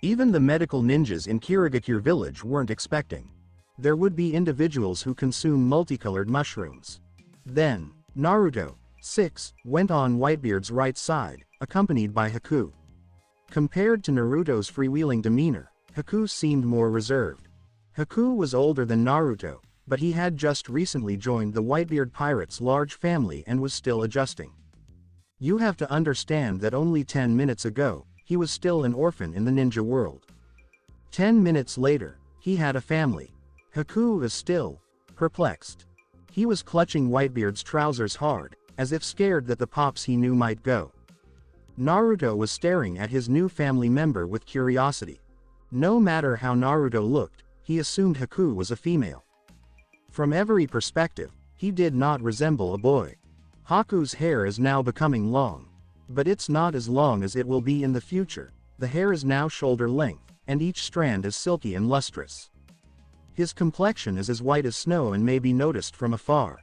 Even the medical ninjas in Kirigakure Village weren't expecting there would be individuals who consume multicolored mushrooms. Then, Naruto, 6, went on Whitebeard's right side, accompanied by Haku. Compared to Naruto's freewheeling demeanor, Haku seemed more reserved. Haku was older than Naruto, but he had just recently joined the Whitebeard pirates' large family and was still adjusting. You have to understand that only 10 minutes ago, he was still an orphan in the ninja world. 10 minutes later, he had a family. Haku was still perplexed. He was clutching Whitebeard's trousers hard, as if scared that the pops he knew might go. Naruto was staring at his new family member with curiosity. No matter how Naruto looked, he assumed Haku was a female. From every perspective, he did not resemble a boy. Haku's hair is now becoming long. But it's not as long as it will be in the future. The hair is now shoulder length, and each strand is silky and lustrous. His complexion is as white as snow and may be noticed from afar.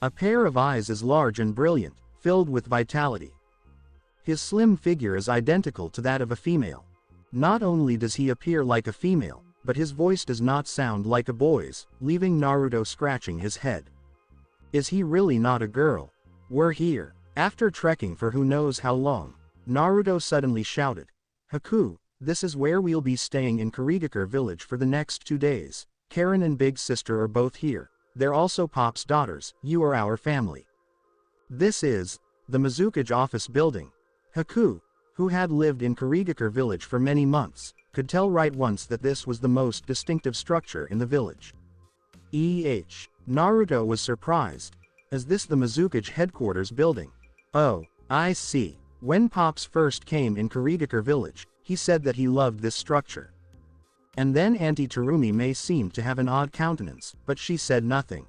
A pair of eyes is large and brilliant, filled with vitality. His slim figure is identical to that of a female. Not only does he appear like a female, but his voice does not sound like a boy's, leaving Naruto scratching his head. Is he really not a girl? We're here. After trekking for who knows how long, Naruto suddenly shouted, "Haku, this is where we'll be staying in Kirigakure Village for the next 2 days. Karen and Big Sister are both here. They're also Pop's daughters. You are our family." This is the Mizukage office building. Haku, who had lived in Kirigakure Village for many months, could tell right once that this was the most distinctive structure in the village. Naruto was surprised. Is this the Mizukage headquarters building? Oh, I see. When Pops first came in Kirigakure Village, he said that he loved this structure. And then Auntie Terumi may seem to have an odd countenance, but she said nothing.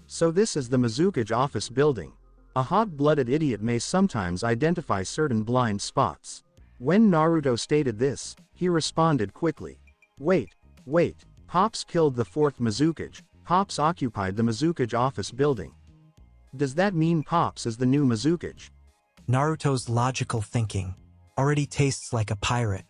So this is the Mizukage office building. A hot-blooded idiot may sometimes identify certain blind spots. When Naruto stated this, he responded quickly. Wait. Pops killed the 4th Mizukage. Pops occupied the Mizukage office building. Does that mean Pops is the new Mizukage? Naruto's logical thinking already tastes like a pirate.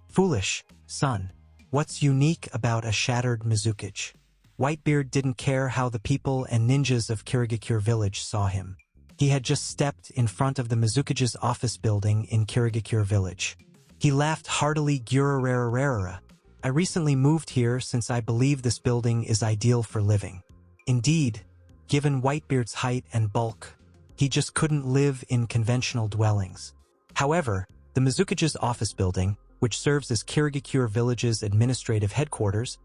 Foolish, son. What's unique about a shattered Mizukage? Whitebeard didn't care how the people and ninjas of Kirigakure Village saw him. He had just stepped in front of the Mizukage's office building in Kirigakure Village. He laughed heartily. Gururararara. I recently moved here since I believe this building is ideal for living. Indeed, given Whitebeard's height and bulk, he just couldn't live in conventional dwellings. However, the Mizukage's office building, which serves as Kirigakure Village's administrative headquarters,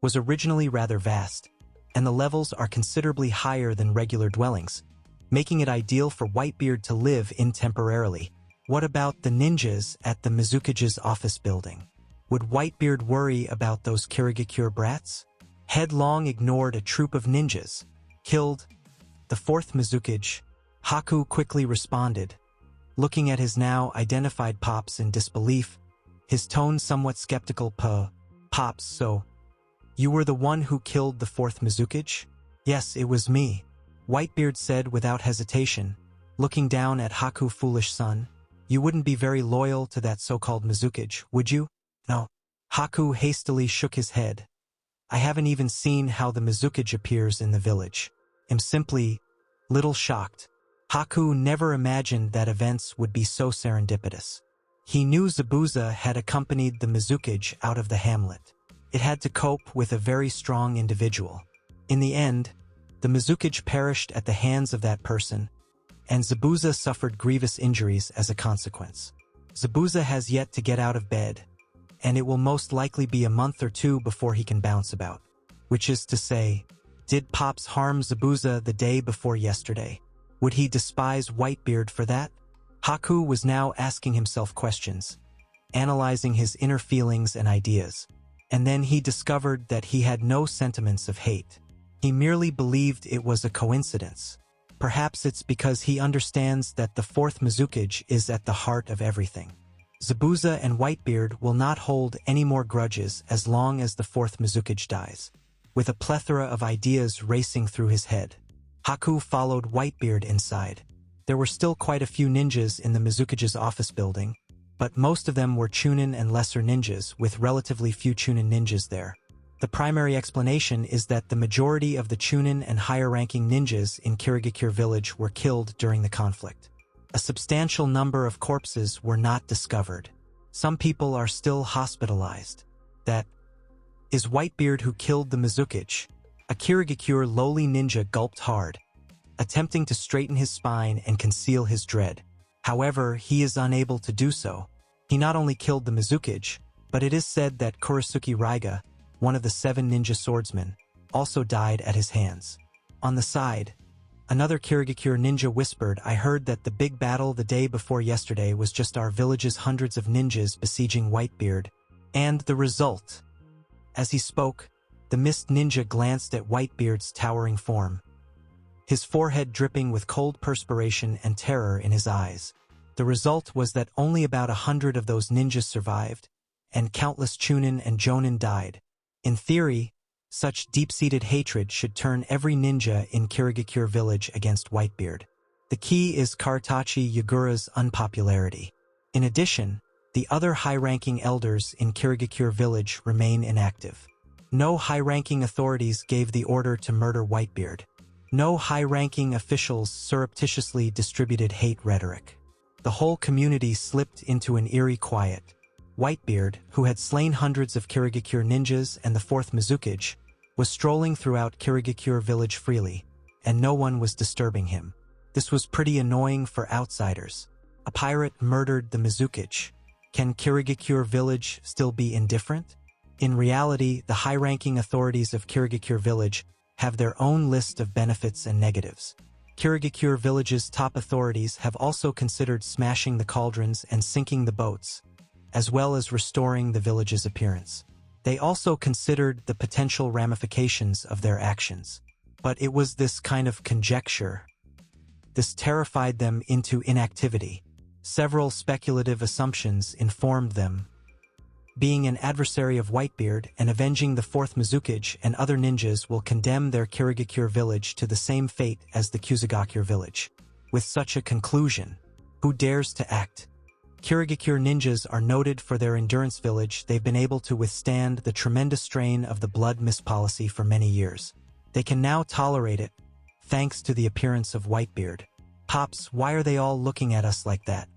was originally rather vast, and the levels are considerably higher than regular dwellings, making it ideal for Whitebeard to live in temporarily. What about the ninjas at the Mizukage's office building? Would Whitebeard worry about those Kirigakure brats? Headlong ignored a troop of ninjas. Killed the 4th Mizukage. Haku quickly responded, looking at his now identified Pops in disbelief, his tone somewhat skeptical. Pops, so you were the one who killed the 4th Mizukage? Yes, it was me, Whitebeard said without hesitation, looking down at Haku. Foolish son, you wouldn't be very loyal to that so-called Mizukage, would you? No. Haku hastily shook his head. I haven't even seen how the Mizukage appears in the village. I'm simply little shocked. Haku never imagined that events would be so serendipitous. He knew Zabuza had accompanied the Mizukage out of the hamlet. It had to cope with a very strong individual. In the end, the Mizukage perished at the hands of that person, and Zabuza suffered grievous injuries as a consequence. Zabuza has yet to get out of bed, and it will most likely be a month or 2 before he can bounce about. Which is to say, did Pops harm Zabuza the day before yesterday? Would he despise Whitebeard for that? Haku was now asking himself questions, analyzing his inner feelings and ideas. And then he discovered that he had no sentiments of hate. He merely believed it was a coincidence. Perhaps it's because he understands that the 4th Mizukage is at the heart of everything. Zabuza and Whitebeard will not hold any more grudges as long as the 4th Mizukage dies. with a plethora of ideas racing through his head. Haku followed Whitebeard inside. There were still quite a few ninjas in the Mizukage's office building, but most of them were Chunin and lesser ninjas, with relatively few Chunin ninjas there. The primary explanation is that the majority of the Chunin and higher-ranking ninjas in Kirigakure village were killed during the conflict. A substantial number of corpses were not discovered. Some people are still hospitalized. That is Whitebeard who killed the Mizukage. A Kirigakure lowly ninja gulped hard, attempting to straighten his spine and conceal his dread. However, he is unable to do so. He not only killed the Mizukage, but it is said that Kurisuke Raiga, one of the 7 ninja swordsmen, also died at his hands. On the side, another Kirigakure ninja whispered, "I heard that the big battle the day before yesterday was just our village's hundreds of ninjas besieging Whitebeard, and the result." As he spoke, the mist ninja glanced at Whitebeard's towering form, his forehead dripping with cold perspiration and terror in his eyes. The result was that only about 100 of those ninjas survived, and countless Chunin and Jonin died. In theory, such deep-seated hatred should turn every ninja in Kirigakure village against Whitebeard. The key is Karatachi Yagura's unpopularity. In addition, the other high-ranking elders in Kirigakure village remain inactive. No high-ranking authorities gave the order to murder Whitebeard. No high-ranking officials surreptitiously distributed hate rhetoric. The whole community slipped into an eerie quiet. Whitebeard, who had slain hundreds of Kirigakure ninjas and the 4th Mizukage, was strolling throughout Kirigakure village freely, and no one was disturbing him. This was pretty annoying for outsiders. A pirate murdered the Mizukage. Can Kirigakure village still be indifferent? In reality, the high-ranking authorities of Kirigakure village have their own list of benefits and negatives. Kirigakure village's top authorities have also considered smashing the cauldrons and sinking the boats, as well as restoring the village's appearance. They also considered the potential ramifications of their actions. But it was this kind of conjecture. This terrified them into inactivity. Several speculative assumptions informed them. Being an adversary of Whitebeard and avenging the 4th Mizukage and other ninjas will condemn their Kirigakure village to the same fate as the Kusagakure village. With such a conclusion, who dares to act? Kirigakure ninjas are noted for their endurance village. They've been able to withstand the tremendous strain of the blood mist policy for many years. They can now tolerate it, thanks to the appearance of Whitebeard. "Pops, why are they all looking at us like that?"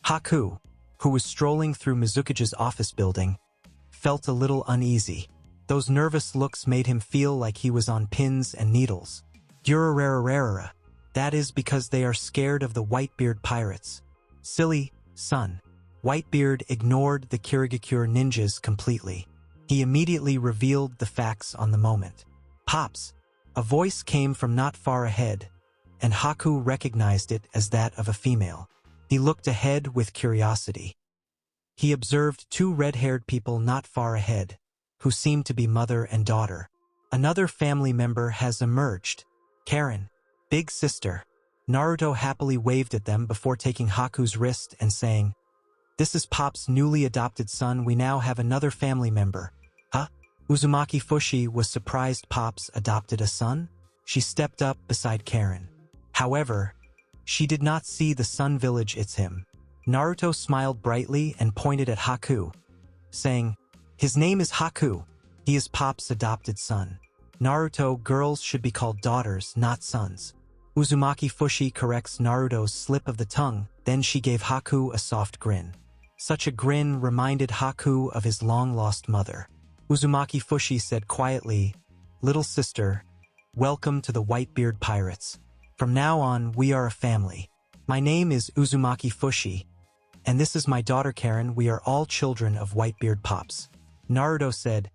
Haku, who was strolling through Mizukage's office building, felt a little uneasy. Those nervous looks made him feel like he was on pins and needles. Durarararara. That is because they are scared of the Whitebeard pirates. Silly, son. Whitebeard ignored the Kirigakure ninjas completely. He immediately revealed the facts on the moment. "Pops." A voice came from not far ahead, and Haku recognized it as that of a female. He looked ahead with curiosity. He observed 2 red-haired people not far ahead, who seemed to be mother and daughter. Another family member has emerged. Karen, big sister. Naruto happily waved at them before taking Haku's wrist and saying, "This is Pop's newly adopted son. We now have another family member." Huh? Uzumaki Fushi was surprised Pops adopted a son. She stepped up beside Karen. However, she did not see the Sun Village. "It's him." Naruto smiled brightly and pointed at Haku, saying, "His name is Haku. He is Pop's adopted son." Naruto, girls should be called daughters, not sons. Uzumaki Fushi corrects Naruto's slip of the tongue, then she gave Haku a soft grin. Such a grin reminded Haku of his long-lost mother. Uzumaki Fushi said quietly, "Little sister, welcome to the Whitebeard Pirates. From now on, we are a family. My name is Uzumaki Fushi, and this is my daughter Karen. We are all children of Whitebeard Pops." Naruto said,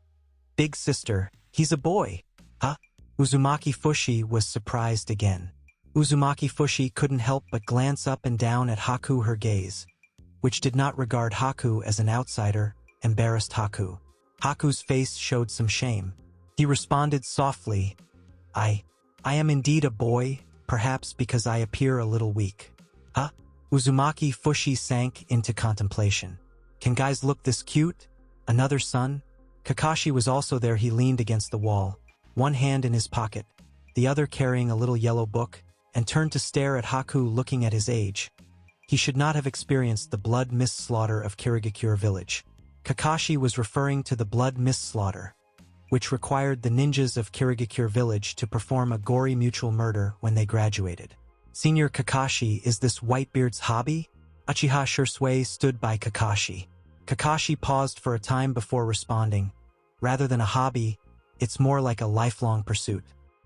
"Big sister, he's a boy." Huh? Uzumaki Fushi was surprised again. Uzumaki Fushi couldn't help but glance up and down at Haku. Her gaze, which did not regard Haku as an outsider, embarrassed Haku. Haku's face showed some shame. He responded softly, I am indeed a boy, perhaps because I appear a little weak." Huh? Uzumaki Fushi sank into contemplation. "Can guys look this cute? Another son?" Kakashi was also there. He leaned against the wall, one hand in his pocket, the other carrying a little yellow book, and turned to stare at Haku looking at his age. He should not have experienced the blood mist slaughter of Kirigakure village. Kakashi was referring to the blood mist slaughter, which required the ninjas of Kirigakure village to perform a gory mutual murder when they graduated. Senior Kakashi, is this Whitebeard's hobby? Uchiha Shisui stood by Kakashi. Kakashi paused for a time before responding. Rather than a hobby, it's more like a lifelong pursuit.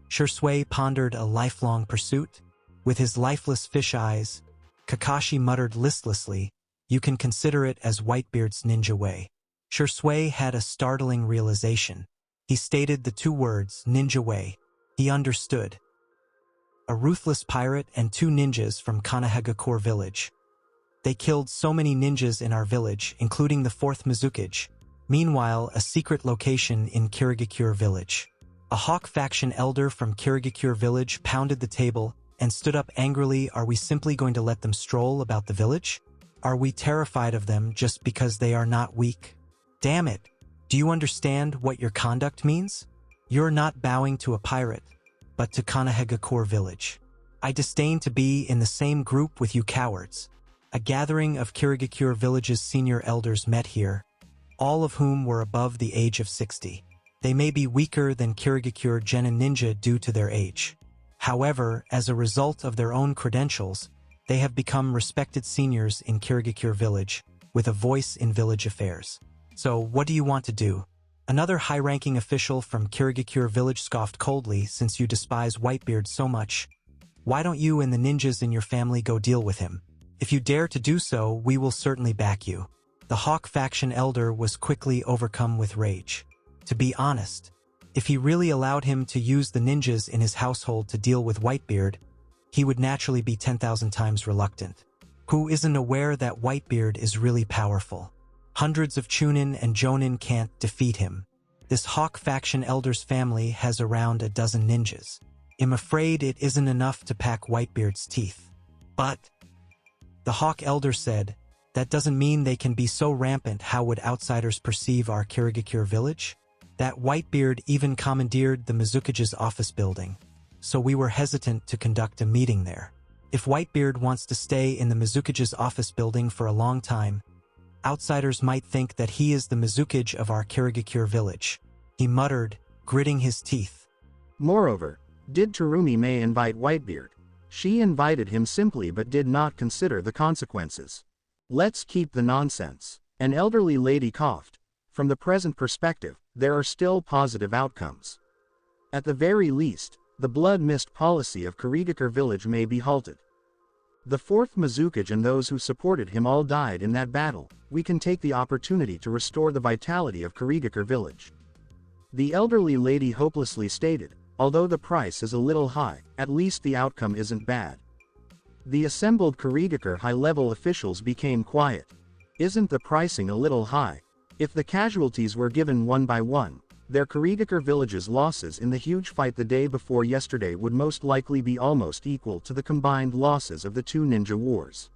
Shisui pondered a lifelong pursuit. With his lifeless fish eyes, Kakashi muttered listlessly, "You can consider it as Whitebeard's ninja way." Shisui had a startling realization. He stated the two words, ninja way. He understood. A ruthless pirate and two ninjas from Konoha village. They killed so many ninjas in our village, including the 4th Mizukage. Meanwhile, a secret location in Kirigakure village. A Hawk faction elder from Kirigakure village pounded the table and stood up angrily. Are we simply going to let them stroll about the village? Are we terrified of them just because they are not weak? Damn it! Do you understand what your conduct means? You're not bowing to a pirate, but to Konoha village. I disdain to be in the same group with you cowards. A gathering of Kirigakure village's senior elders met here, all of whom were above the age of 60. They may be weaker than Kirigakure genin ninja due to their age. However, as a result of their own credentials, they have become respected seniors in Kirigakure village, with a voice in village affairs. So, what do you want to do? Another high-ranking official from Kirigakure village scoffed coldly. Since you despise Whitebeard so much, why don't you and the ninjas in your family go deal with him? If you dare to do so, we will certainly back you. The Hawk faction elder was quickly overcome with rage. To be honest, if he really allowed him to use the ninjas in his household to deal with Whitebeard, he would naturally be 10,000 times reluctant. Who isn't aware that Whitebeard is really powerful? Hundreds of Chunin and Jonin can't defeat him. This Hawk faction elder's family has around a dozen ninjas. I'm afraid it isn't enough to pack Whitebeard's teeth. But, the Hawk elder said, that doesn't mean they can be so rampant. How would outsiders perceive our Kirigakure village? That Whitebeard even commandeered the Mizukage's office building, so we were hesitant to conduct a meeting there. If Whitebeard wants to stay in the Mizukage's office building for a long time, outsiders might think that he is the Mizukage of our Kirigakure village. He muttered, gritting his teeth. Moreover, did Terumi May invite Whitebeard? She invited him simply but did not consider the consequences. Let's keep the nonsense. An elderly lady coughed. From the present perspective, there are still positive outcomes. At the very least, the blood mist policy of Kirigakure village may be halted. The 4th Mizukage and those who supported him all died in that battle. We can take the opportunity to restore the vitality of Kirigakure village. The elderly lady hopelessly stated, although the price is a little high, at least the outcome isn't bad. The assembled Kirigakure high-level officials became quiet. Isn't the pricing a little high? If the casualties were given one by one, their Kirigakure village's losses in the huge fight the day before yesterday would most likely be almost equal to the combined losses of the two ninja wars.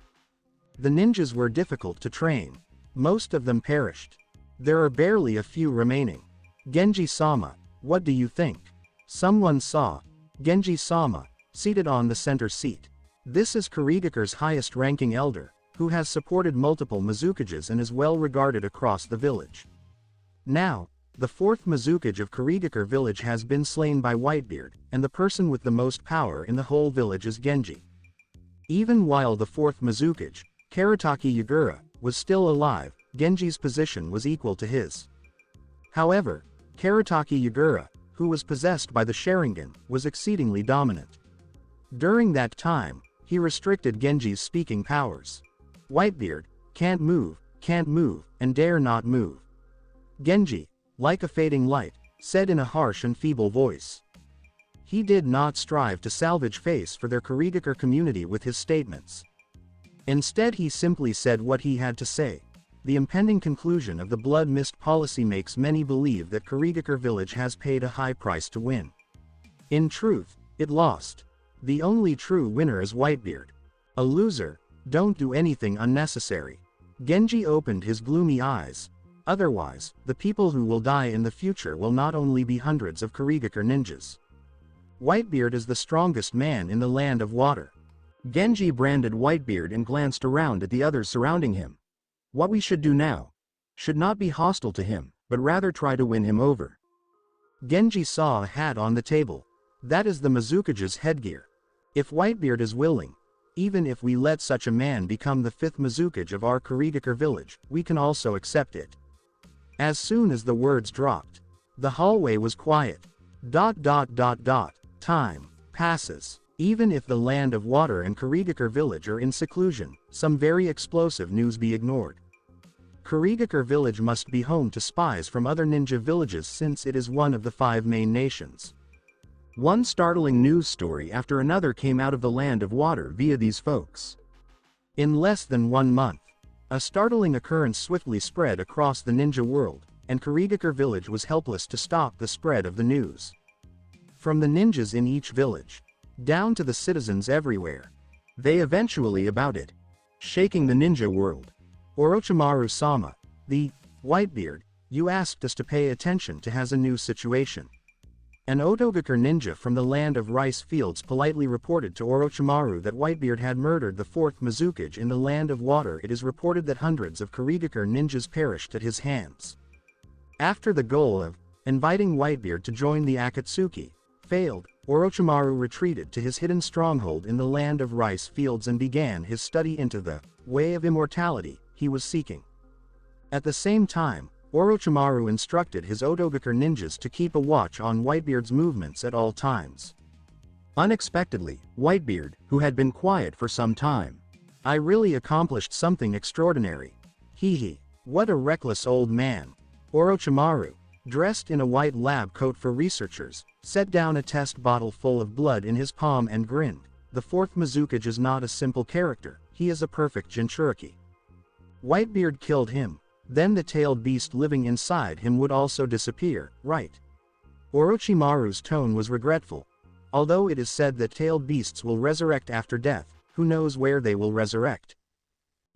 The ninjas were difficult to train. Most of them perished. There are barely a few remaining. Genji-sama, what do you think? Someone saw Genji-sama, seated on the center seat. This is Kirigakure's highest-ranking elder, who has supported multiple Mizukages and is well regarded across the village. Now, the 4th Mizukage of Kirigakure village has been slain by Whitebeard, and the person with the most power in the whole village is Genji. Even while the 4th Mizukage, Karataki Yagura, was still alive, Genji's position was equal to his. However, Karataki Yagura, who was possessed by the Sharingan, was exceedingly dominant. During that time, he restricted Genji's speaking powers. Whitebeard, can't move, and dare not move. Genji, like a fading light, said in a harsh and feeble voice. He did not strive to salvage face for their Kirigakure community with his statements. Instead he simply said what he had to say. The impending conclusion of the blood mist policy makes many believe that Kirigakure village has paid a high price to win. In truth, it lost. The only true winner is Whitebeard. A loser, don't do anything unnecessary. Genji opened his gloomy eyes. Otherwise, the people who will die in the future will not only be hundreds of Kurigakure ninjas. Whitebeard is the strongest man in the land of water. Genji branded Whitebeard and glanced around at the others surrounding him. What we should do now should not be hostile to him, but rather try to win him over. Genji saw a hat on the table. That is the Mizukage's headgear. If Whitebeard is willing, even if we let such a man become the 5th Mizukage of our Kurigakure village, we can also accept it. As soon as the words dropped, the hallway was quiet. Time passes. Even if the land of water and Kurigakure village are in seclusion, some very explosive news be ignored. Kurigakure village must be home to spies from other ninja villages since it is one of the 5 main nations. One startling news story after another came out of the land of water via these folks. In less than 1 month, a startling occurrence swiftly spread across the ninja world, and Kurigakure village was helpless to stop the spread of the news. From the ninjas in each village, down to the citizens everywhere, they eventually about it, shaking the ninja world. Orochimaru-sama, the Whitebeard, you asked us to pay attention to has a new situation. An Otogakure ninja from the land of rice fields politely reported to Orochimaru that Whitebeard had murdered the 4th Mizukage in the land of water. It is reported that hundreds of Kurigakure ninjas perished at his hands. After the goal of inviting Whitebeard to join the Akatsuki failed, Orochimaru retreated to his hidden stronghold in the land of rice fields and began his study into the way of immortality he was seeking. At the same time, Orochimaru instructed his Otogakure ninjas to keep a watch on Whitebeard's movements at all times. Unexpectedly, Whitebeard, who had been quiet for some time, I really accomplished something extraordinary. Hee, what a reckless old man. Orochimaru, dressed in a white lab coat for researchers, set down a test bottle full of blood in his palm and grinned. The 4th Mizukage is not a simple character, he is a perfect Jinchuriki. Whitebeard killed him, then the tailed beast living inside him would also disappear, right? Orochimaru's tone was regretful. Although it is said that tailed beasts will resurrect after death, who knows where they will resurrect?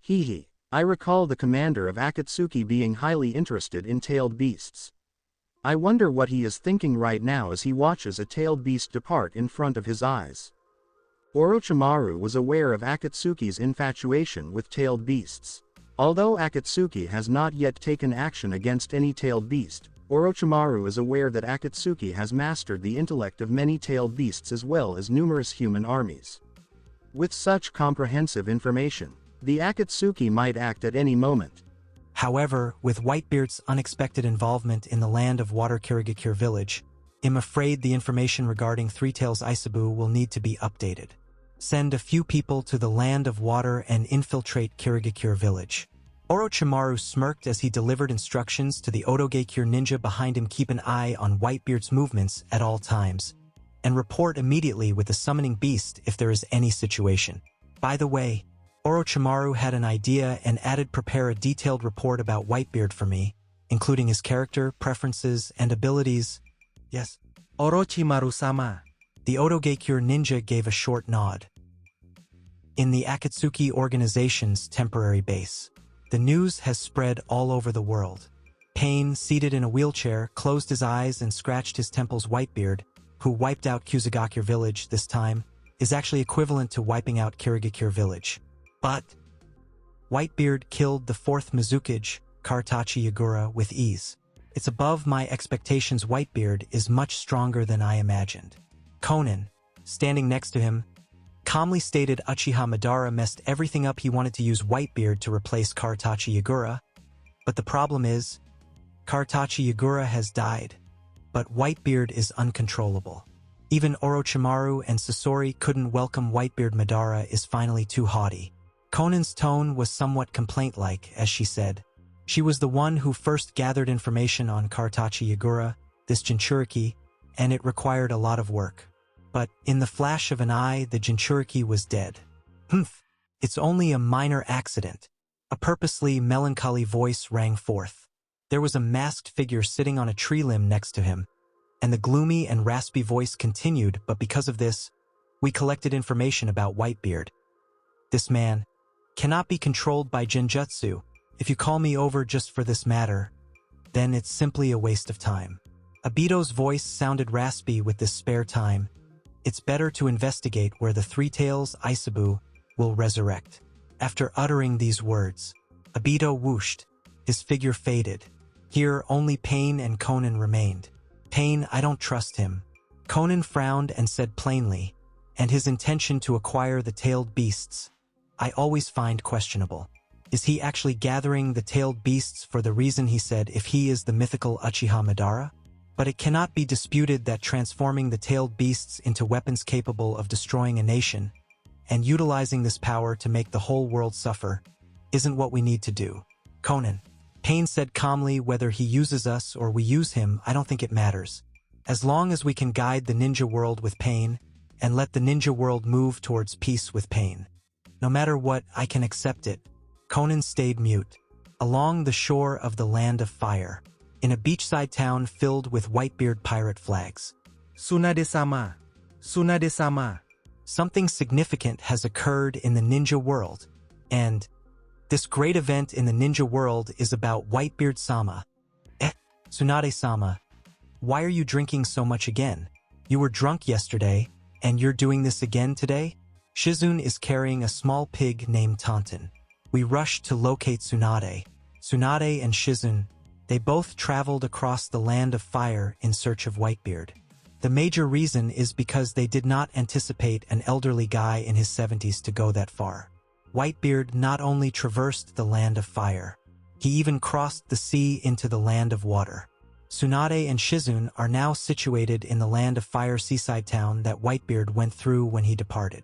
Hee, I recall the commander of Akatsuki being highly interested in tailed beasts. I wonder what he is thinking right now as he watches a tailed beast depart in front of his eyes. Orochimaru was aware of Akatsuki's infatuation with tailed beasts. Although Akatsuki has not yet taken action against any tailed beast, Orochimaru is aware that Akatsuki has mastered the intellect of many tailed beasts as well as numerous human armies. With such comprehensive information, the Akatsuki might act at any moment. However, with Whitebeard's unexpected involvement in the land of water Kurigakure village, I'm afraid the information regarding Three Tails Isabu will need to be updated. Send a few people to the land of water and infiltrate Kurigakure village. Orochimaru smirked as he delivered instructions to the Otogakure ninja behind him. Keep an eye on Whitebeard's movements at all times, and report immediately with the summoning beast if there is any situation. By the way, Orochimaru had an idea and added prepare a detailed report about Whitebeard for me, including his character, preferences, and abilities. Yes. Orochimaru-sama. The Otogakure ninja gave a short nod. In the Akatsuki organization's temporary base, the news has spread all over the world. Pain, seated in a wheelchair, closed his eyes and scratched his temples. Whitebeard, who wiped out Kusugakure village this time, is actually equivalent to wiping out Kurigakure village. But Whitebeard killed the 4th Mizukage, Kartachi Yagura, with ease. It's above my expectations. Whitebeard is much stronger than I imagined. Conan, standing next to him, calmly stated Uchiha Madara messed everything up. He wanted to use Whitebeard to replace Kartachi Yagura. But the problem is, Kartachi Yagura has died, but Whitebeard is uncontrollable. Even Orochimaru and Sasori couldn't welcome Whitebeard. Madara is finally too haughty. Conan's tone was somewhat complaint-like as she said, she was the one who first gathered information on Kartachi Yagura, this Jinchuriki, and it required a lot of work. But in the flash of an eye, the Jinchuriki was dead. Humph, it's only a minor accident. A purposely melancholy voice rang forth. There was a masked figure sitting on a tree limb next to him, and the gloomy and raspy voice continued, but because of this, we collected information about Whitebeard. This man cannot be controlled by Genjutsu. If you call me over just for this matter, then it's simply a waste of time. Obito's voice sounded raspy with this spare time. It's better to investigate where the Three Tails Isabu will resurrect. After uttering these words, Obito whooshed. His figure faded. Here, only Pain and Conan remained. Pain, I don't trust him. Conan frowned and said plainly, and his intention to acquire the tailed beasts, I always find questionable. Is he actually gathering the tailed beasts for the reason he said if he is the mythical Uchiha Madara? But it cannot be disputed that transforming the tailed beasts into weapons capable of destroying a nation, and utilizing this power to make the whole world suffer, isn't what we need to do. Conan. Pain said calmly, whether he uses us or we use him, I don't think it matters. As long as we can guide the ninja world with Pain, and let the ninja world move towards peace with Pain. No matter what, I can accept it. Conan stayed mute. Along the shore of the Land of Fire, in a beachside town filled with Whitebeard pirate flags. Tsunade-sama. Tsunade-sama. Something significant has occurred in the ninja world, and this great event in the ninja world is about Whitebeard-sama. Tsunade-sama, why are you drinking so much again? You were drunk yesterday, and you're doing this again today? Shizune is carrying a small pig named Taunton. We rushed to locate Tsunade. Tsunade and Shizune, they both traveled across the Land of Fire in search of Whitebeard. The major reason is because they did not anticipate an elderly guy in his 70s to go that far. Whitebeard not only traversed the Land of Fire, he even crossed the sea into the Land of Water. Tsunade and Shizune are now situated in the Land of Fire seaside town that Whitebeard went through when he departed.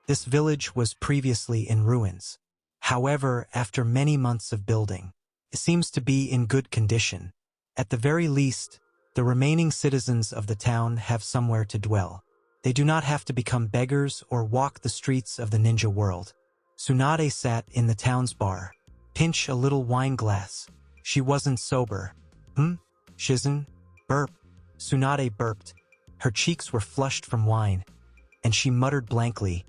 This village was previously in ruins. However, after many months of building, it seems to be in good condition. At the very least, the remaining citizens of the town have somewhere to dwell. They do not have to become beggars or walk the streets of the ninja world. Tsunade sat in the town's bar. Pinch a little wine glass. She wasn't sober. Shizune? Burp. Tsunade burped. Her cheeks were flushed from wine, and she muttered blankly,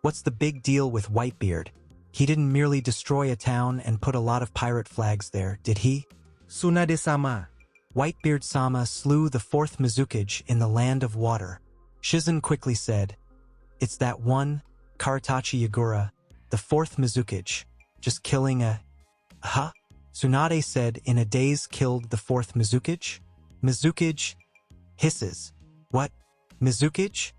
"What's the big deal with Whitebeard? He didn't merely destroy a town and put a lot of pirate flags there, did he?" Tsunade-sama. Whitebeard-sama slew the fourth Mizukage in the Land of Water. Shizune quickly said, "It's that one, Karatachi Yagura, the fourth Mizukage, just killing a... Huh?" Tsunade said in a daze, "Killed the fourth Mizukage?" Mizukage hisses. "What? Mizukage?"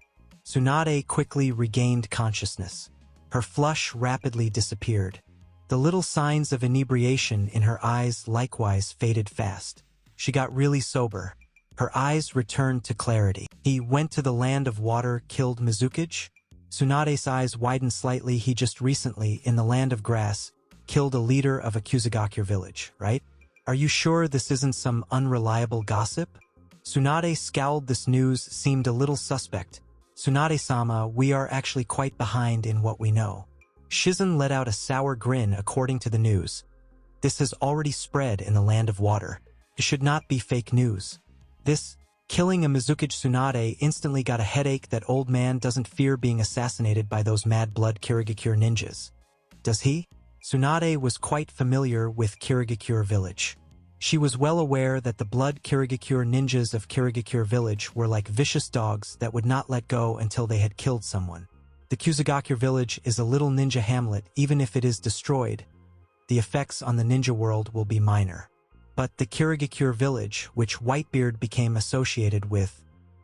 Tsunade quickly regained consciousness. Her flush rapidly disappeared. The little signs of inebriation in her eyes likewise faded fast. She got really sober. Her eyes returned to clarity. He went to the Land of Water, killed Mizukage? Tsunade's eyes widened slightly. He just recently, in the Land of Grass, killed a leader of a Kusagakure village, right? Are you sure this isn't some unreliable gossip? Tsunade scowled. This news seemed a little suspect. Tsunade-sama, we are actually quite behind in what we know. Shizune let out a sour grin. According to the news, this has already spread in the Land of Water. It should not be fake news. This killing a Mizukage. Tsunade instantly got a headache. That old man doesn't fear being assassinated by those mad blood Kirigakure ninjas. Does he? Tsunade was quite familiar with Kirigakure village. She was well aware that the blood Kirigakure ninjas of Kirigakure village were like vicious dogs that would not let go until they had killed someone. The Kusagakure village is a little ninja hamlet. Even if it is destroyed, the effects on the ninja world will be minor. But the Kirigakure village, which Whitebeard became associated with,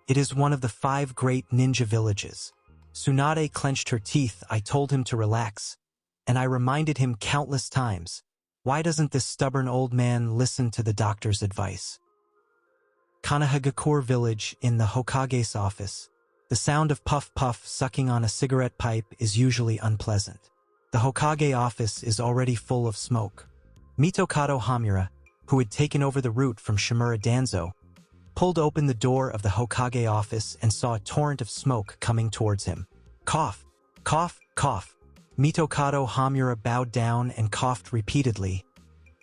it is one of the 5 great ninja villages. Tsunade clenched her teeth. I told him to relax, and I reminded him countless times. Why doesn't this stubborn old man listen to the doctor's advice? Konohagakure village, in the Hokage's office. The sound of puff-puff sucking on a cigarette pipe is usually unpleasant. The Hokage office is already full of smoke. Mitokado Hamura, who had taken over the route from Shimura Danzo, pulled open the door of the Hokage office and saw a torrent of smoke coming towards him. Cough, cough, cough. Mitokado Hamura bowed down and coughed repeatedly,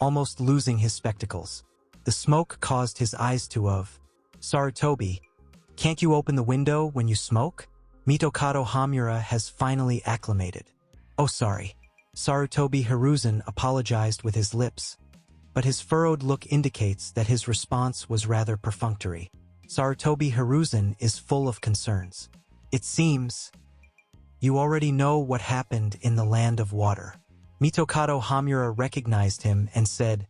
almost losing his spectacles. The smoke caused his eyes to of. Sarutobi, can't you open the window when you smoke? Mitokado Hamura has finally acclimated. Oh, sorry. Sarutobi Hiruzen apologized with his lips. but his furrowed look indicates that his response was rather perfunctory. Sarutobi Hiruzen is full of concerns. It seems you already know what happened in the land of water. Mitokado Hamura recognized him and said,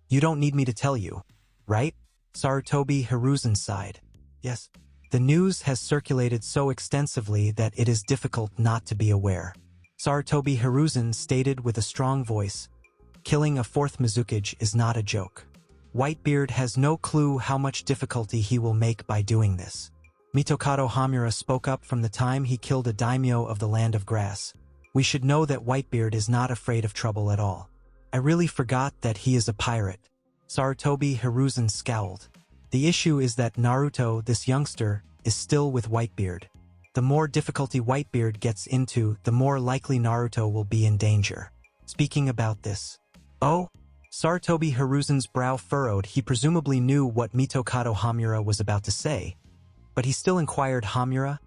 "You don't need me to tell you, right?" Sarutobi Hiruzen sighed. "Yes." The news has circulated so extensively that it is difficult not to be aware. Sarutobi Hiruzen stated with a strong voice, "Killing a fourth Mizukage is not a joke. Whitebeard has no clue how much difficulty he will make by doing this." Mitokado Hamura spoke up from the time he killed a daimyo of the Land of Grass. "We should know that Whitebeard is not afraid of trouble at all. I really forgot that he is a pirate." Sarutobi Hiruzen scowled. "The issue is that Naruto, this youngster, is still with Whitebeard. The more difficulty Whitebeard gets into, the more likely Naruto will be in danger." Speaking about this. "Oh?" Sarutobi Hiruzen's brow furrowed. He presumably knew what Mitokado Hamura was about to say, but he still inquired, "Hamura,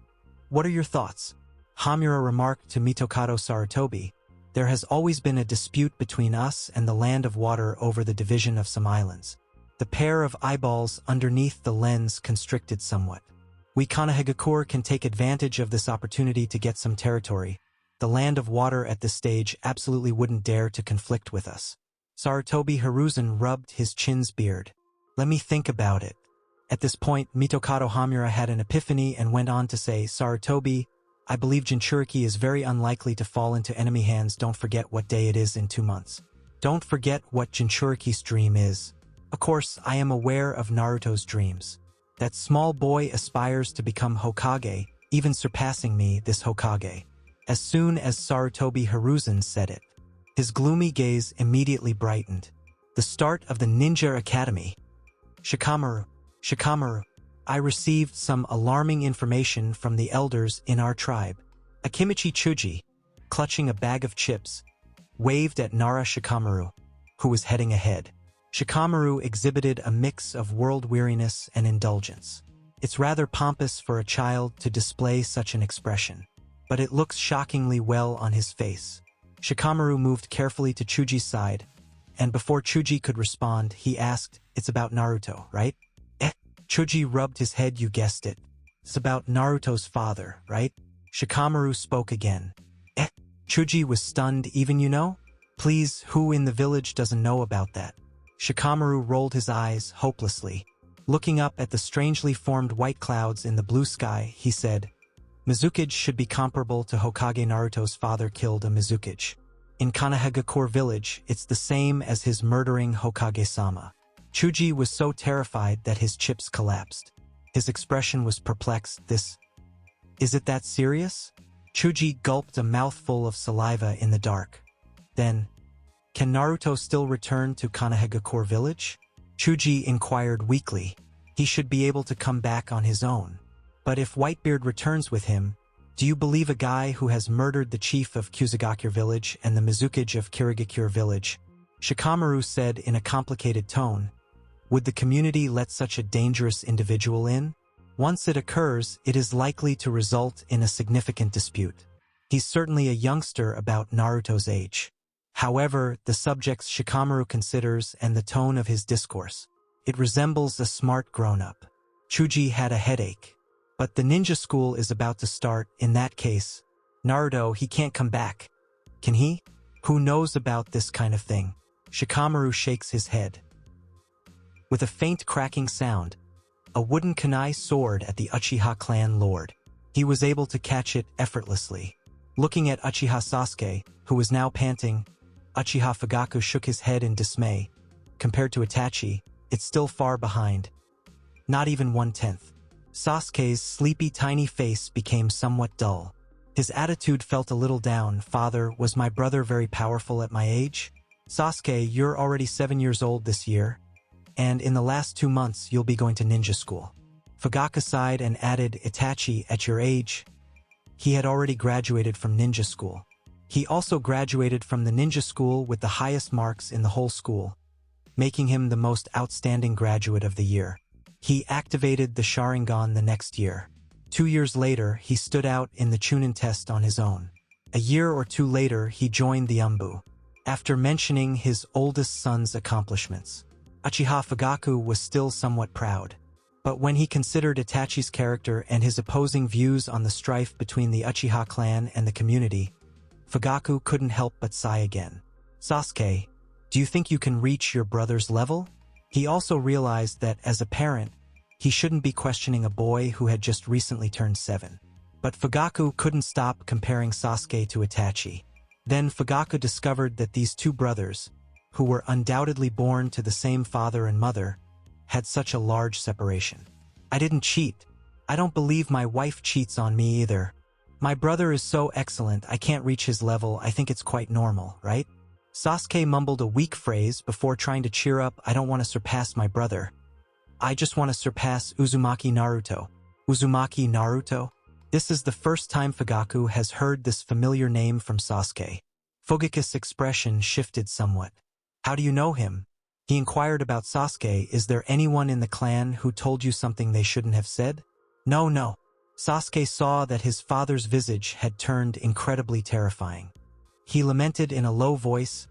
what are your thoughts?" Hamura remarked to Mitokado Sarutobi, "There has always been a dispute between us and the Land of Water over the division of some islands. The pair of eyeballs underneath the lens constricted somewhat. We Konohagakure can take advantage of this opportunity to get some territory. The Land of Water at this stage absolutely wouldn't dare to conflict with us." Sarutobi Hiruzen rubbed his chin's beard. "Let me think about it." At this point, Mitokado Hamura had an epiphany and went on to say, "Sarutobi, I believe Jinchuriki is very unlikely to fall into enemy hands. Don't forget what day it is in 2 months. Don't forget what Jinchuriki's dream is. Of course, I am aware of Naruto's dreams. That small boy aspires to become Hokage, even surpassing me, this Hokage." As soon as Sarutobi Hiruzen said it, his gloomy gaze immediately brightened. "The start of the Ninja Academy. Shikamaru, I received some alarming information from the elders in our tribe." Akimichi Chuji, clutching a bag of chips, waved at Nara Shikamaru, who was heading ahead. Shikamaru exhibited a mix of world weariness and indulgence. It's rather pompous for a child to display such an expression, but it looks shockingly well on his face. Shikamaru moved carefully to Chuji's side, and before Chuji could respond, he asked, "It's about Naruto, right?" Chuji rubbed his head. "You guessed it. It's about Naruto's father, right?" Shikamaru spoke again. Chuji was stunned. "Even you know? Please, who in the village doesn't know about that?" Shikamaru rolled his eyes hopelessly. Looking up at the strangely formed white clouds in the blue sky, he said, "Mizukage should be comparable to Hokage. Naruto's father killed a Mizukage. In Konohagakure village, it's the same as his murdering Hokage-sama." Chuji was so terrified that his chips collapsed. His expression was perplexed. Is it that serious?" Chuji gulped a mouthful of saliva in the dark. Then, "Can Naruto still return to Konohagakure village?" Chuji inquired weakly. "He should be able to come back on his own. But if Whitebeard returns with him, do you believe a guy who has murdered the chief of Kusagakure village and the Mizukage of Kirigakure village?" Shikamaru said in a complicated tone, "Would the community let such a dangerous individual in? Once it occurs, it is likely to result in a significant dispute. He's certainly a youngster about Naruto's age." However, the subjects Shikamaru considers and the tone of his discourse, it resembles a smart grown-up. Chuji had a headache. "But the ninja school is about to start. In that case, Naruto, he can't come back. Can he? Who knows about this kind of thing?" Shikamaru shakes his head. With a faint cracking sound, a wooden kunai soared at the Uchiha clan lord. He was able to catch it effortlessly. Looking at Uchiha Sasuke, who was now panting, Uchiha Fugaku shook his head in dismay. Compared to Itachi, it's still far behind. Not even 1/10. Sasuke's sleepy tiny face became somewhat dull. His attitude felt a little down. "Father, was my brother very powerful at my age?" "Sasuke, you're already 7 years old this year, and in the last 2 months you'll be going to ninja school." Fugaku sighed and added, "Itachi, at your age?" He had already graduated from ninja school. He also graduated from the ninja school with the highest marks in the whole school, making him the most outstanding graduate of the year. He activated the Sharingan the next year. 2 years later, he stood out in the Chunin test on his own. A year or two later, he joined the Umbu. after mentioning his oldest son's accomplishments. Uchiha Fugaku was still somewhat proud. But when he considered Itachi's character and his opposing views on the strife between the Uchiha clan and the community, Fugaku couldn't help but sigh again. Sasuke, do you think you can reach your brother's level? He also realized that, as a parent, he shouldn't be questioning a boy who had just recently turned 7. But Fugaku couldn't stop comparing Sasuke to Itachi. Then Fugaku discovered that these two brothers, who were undoubtedly born to the same father and mother, had such a large separation. I didn't cheat. I don't believe my wife cheats on me either. My brother is so excellent I can't reach his level. I think it's quite normal, right? Sasuke mumbled a weak phrase before trying to cheer up. I don't want to surpass my brother. I just want to surpass Uzumaki Naruto. Uzumaki Naruto? This is the first time Fugaku has heard this familiar name from Sasuke. Fugaku's expression shifted somewhat. How do you know him? He inquired about Sasuke. Is there anyone in the clan who told you something they shouldn't have said? No. Sasuke saw that his father's visage had turned incredibly terrifying. He lamented in a low voice,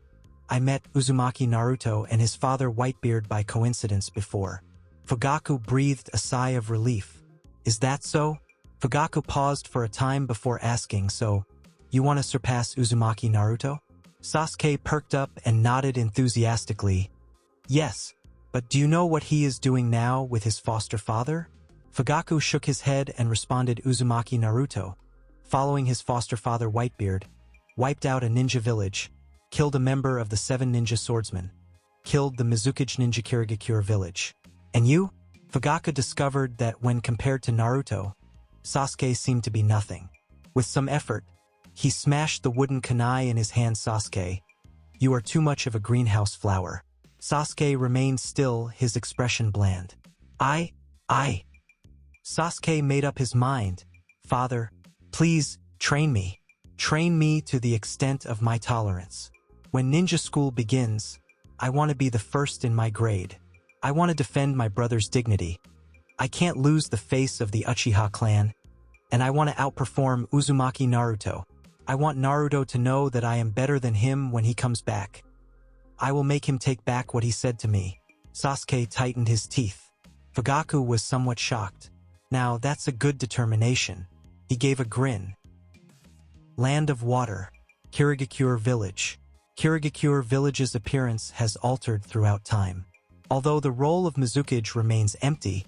I met Uzumaki Naruto and his father Whitebeard by coincidence before. Fugaku breathed a sigh of relief. Is that so? Fugaku paused for a time before asking, so, you want to surpass Uzumaki Naruto? Sasuke perked up and nodded enthusiastically. Yes, but do you know what he is doing now with his foster father? Fugaku shook his head and responded. Uzumaki Naruto, following his foster father Whitebeard, wiped out a ninja village, killed a member of the 7 ninja swordsmen, killed the Mizukage ninja Kirigakure village. And you? Fugaku discovered that when compared to Naruto, Sasuke seemed to be nothing. With some effort, he smashed the wooden kunai in his hand. Sasuke, you are too much of a greenhouse flower. Sasuke remained still, his expression bland. I. Sasuke made up his mind. Father, please, train me. Train me to the extent of my tolerance. When ninja school begins, I want to be the first in my grade. I want to defend my brother's dignity. I can't lose the face of the Uchiha clan. And I want to outperform Uzumaki Naruto. I want Naruto to know that I am better than him when he comes back. I will make him take back what he said to me. Sasuke tightened his teeth. Fugaku was somewhat shocked. Now that's a good determination. He gave a grin. Land of Water. Kirigakure Village. Kirigakure Village's appearance has altered throughout time. Although the role of Mizukage remains empty,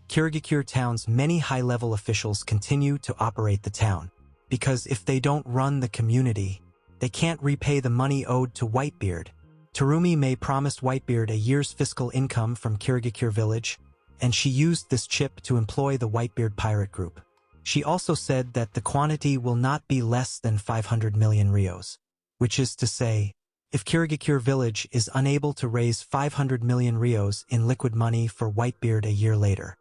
Kirigakure Town's many high-level officials continue to operate the town. Because if they don't run the community, they can't repay the money owed to Whitebeard. Terumi May promised Whitebeard a year's fiscal income from Kirigakure Village, and she used this chip to employ the Whitebeard pirate group. She also said that the quantity will not be less than 500 million rios, which is to say, if Kirigakure Village is unable to raise 500 million rios in liquid money for Whitebeard a year later.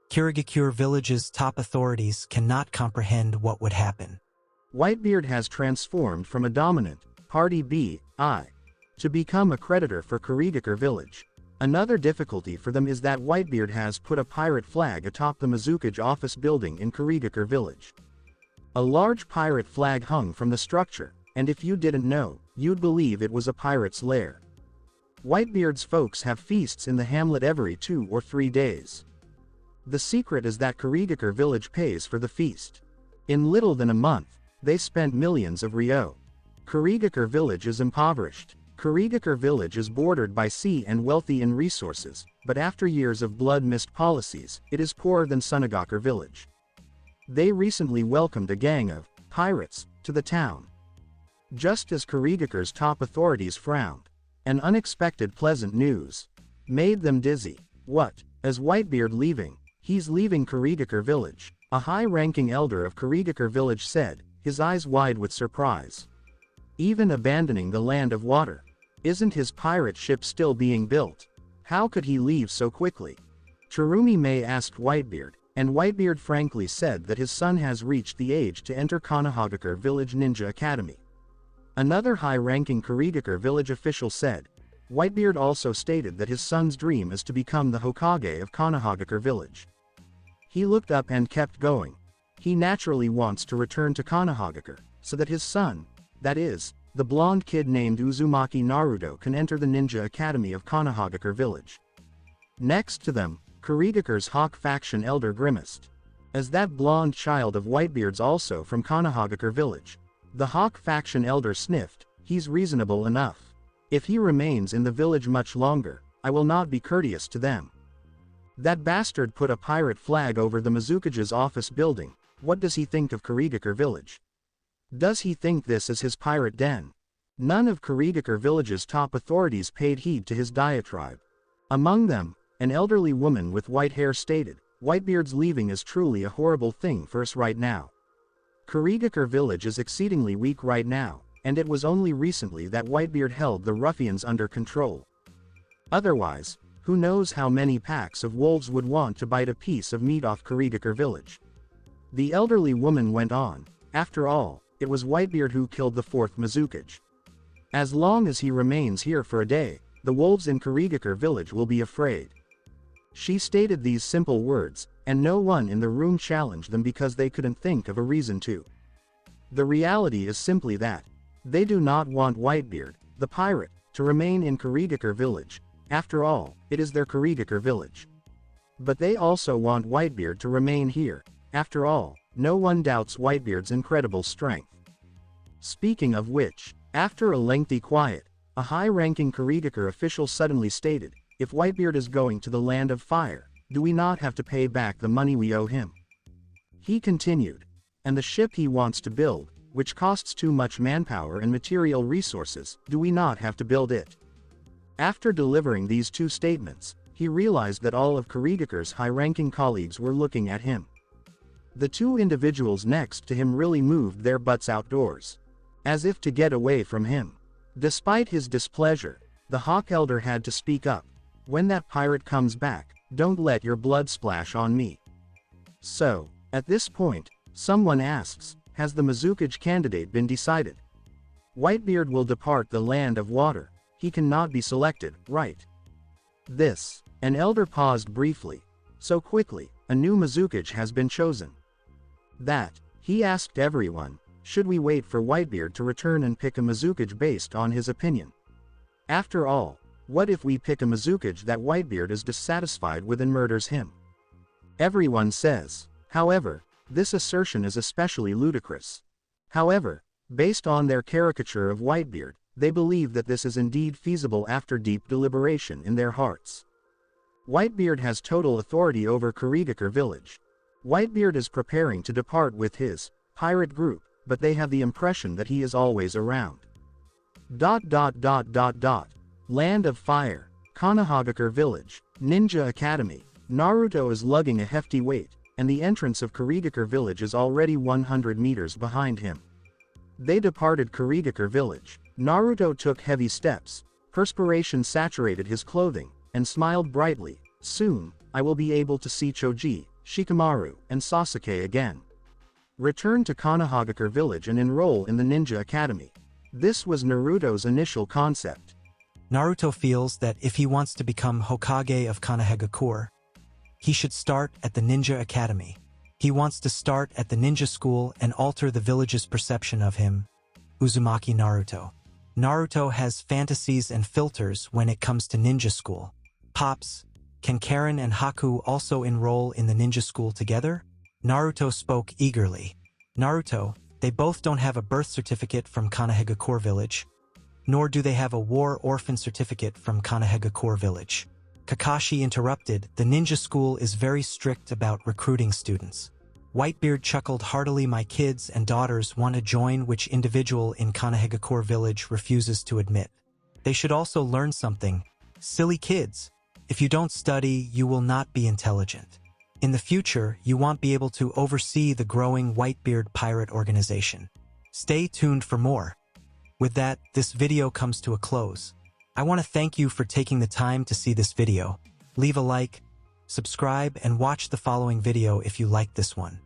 Kirigakure Village's top authorities cannot comprehend what would happen. Whitebeard has transformed from a dominant party B.I. to become a creditor for Kirigakure Village. Another difficulty for them is that Whitebeard has put a pirate flag atop the Mizukage office building in Kirigakure Village. A large pirate flag hung from the structure, and if you didn't know, you'd believe it was a pirate's lair. Whitebeard's folks have feasts in the hamlet every 2 or 3 days. The secret is that Kirigakure Village pays for the feast. In little than a month, they spent millions of ryo. Kirigakure Village is impoverished. Kirigakure Village is bordered by sea and wealthy in resources, but after years of blood-mist policies, it is poorer than Tsunade Village. They recently welcomed a gang of pirates to the town. Just as Kirigakure's top authorities frowned, an unexpected pleasant news made them dizzy. What? As Whitebeard leaving? He's leaving Kirigakure Village, a high-ranking elder of Kirigakure Village said, his eyes wide with surprise. Even abandoning the Land of Water. Isn't his pirate ship still being built? How could he leave so quickly? Terumi May asked Whitebeard, and Whitebeard frankly said that his son has reached the age to enter Konohagakure Village Ninja Academy. Another high-ranking Kirigakure Village official said. Whitebeard also stated that his son's dream is to become the Hokage of Konohagakure Village. He looked up and kept going. He naturally wants to return to Konohagakure, so that his son, that is, the blonde kid named Uzumaki Naruto can enter the Ninja Academy of Konohagakure village. Next to them, Kurigakare's Hawk faction elder grimaced. As that blonde child of Whitebeard's also from Konohagakure village. The Hawk faction elder sniffed, he's reasonable enough. If he remains in the village much longer, I will not be courteous to them. That bastard put a pirate flag over the Mizukage's office building. What does he think of Kurigakure village? Does he think this is his pirate den? None of Kurigakure village's top authorities paid heed to his diatribe. Among them, an elderly woman with white hair stated, Whitebeard's leaving is truly a horrible thing for us right now. Kurigakure village is exceedingly weak right now, and it was only recently that Whitebeard held the ruffians under control. Otherwise, who knows how many packs of wolves would want to bite a piece of meat off Kurigakure village. The elderly woman went on, after all, it was Whitebeard who killed the fourth Mizukage. As long as he remains here for a day, the wolves in Kurigakure village will be afraid. She stated these simple words, and no one in the room challenged them because they couldn't think of a reason to. The reality is simply that they do not want Whitebeard, the pirate, to remain in Kurigakure village. After all, it is their Kurigakure village. But they also want Whitebeard to remain here. After all, no one doubts Whitebeard's incredible strength. Speaking of which, after a lengthy quiet, a high-ranking Kurigakure official suddenly stated, if Whitebeard is going to the land of fire, do we not have to pay back the money we owe him? He continued, and the ship he wants to build, which costs too much manpower and material resources, do we not have to build it? After delivering these two statements, he realized that all of Kurigakure's high-ranking colleagues were looking at him. The two individuals next to him really moved their butts outdoors, as if to get away from him. Despite his displeasure, the Hawk Elder had to speak up. When that pirate comes back, don't let your blood splash on me. So, at this point, someone asks, has the Mizukage candidate been decided? Whitebeard will depart the land of water. He cannot be selected, right? This. An elder paused briefly. So quickly, a new Mizukage has been chosen. That. He asked everyone, should we wait for Whitebeard to return and pick a Mizukage based on his opinion? After all, what if we pick a Mizukage that Whitebeard is dissatisfied with and murders him? Everyone says. However, this assertion is especially ludicrous. However, based on their caricature of Whitebeard, they believe that this is indeed feasible after deep deliberation in their hearts. Whitebeard has total authority over Kurigakure village. Whitebeard is preparing to depart with his pirate group, but they have the impression that he is always around. Land of Fire, Konohagakure Village, Ninja Academy. Naruto is lugging a hefty weight, and the entrance of Kurigakure Village is already 100 meters behind him. They departed Kurigakure Village. Naruto took heavy steps, perspiration saturated his clothing, and smiled brightly. Soon, I will be able to see Choji, Shikamaru, and Sasuke again. Return to Konohagakure Village and enroll in the Ninja Academy. This was Naruto's initial concept. Naruto feels that if he wants to become Hokage of Konohagakure, he should start at the Ninja Academy. He wants to start at the ninja school and alter the village's perception of him, Uzumaki Naruto. Naruto has fantasies and filters when it comes to ninja school. Pops, can Karen and Haku also enroll in the ninja school together? Naruto spoke eagerly. Naruto, they both don't have a birth certificate from Konohagakure village, nor do they have a war orphan certificate from Konohagakure village. Kakashi interrupted, the ninja school is very strict about recruiting students. Whitebeard chuckled heartily, my kids and daughters want to join, which individual in Konohagakure village refuses to admit. They should also learn something. Silly kids. If you don't study, you will not be intelligent. In the future, you won't be able to oversee the growing Whitebeard pirate organization. Stay tuned for more. With that, this video comes to a close. I want to thank you for taking the time to see this video. Leave a like, subscribe, and watch the following video if you liked this one.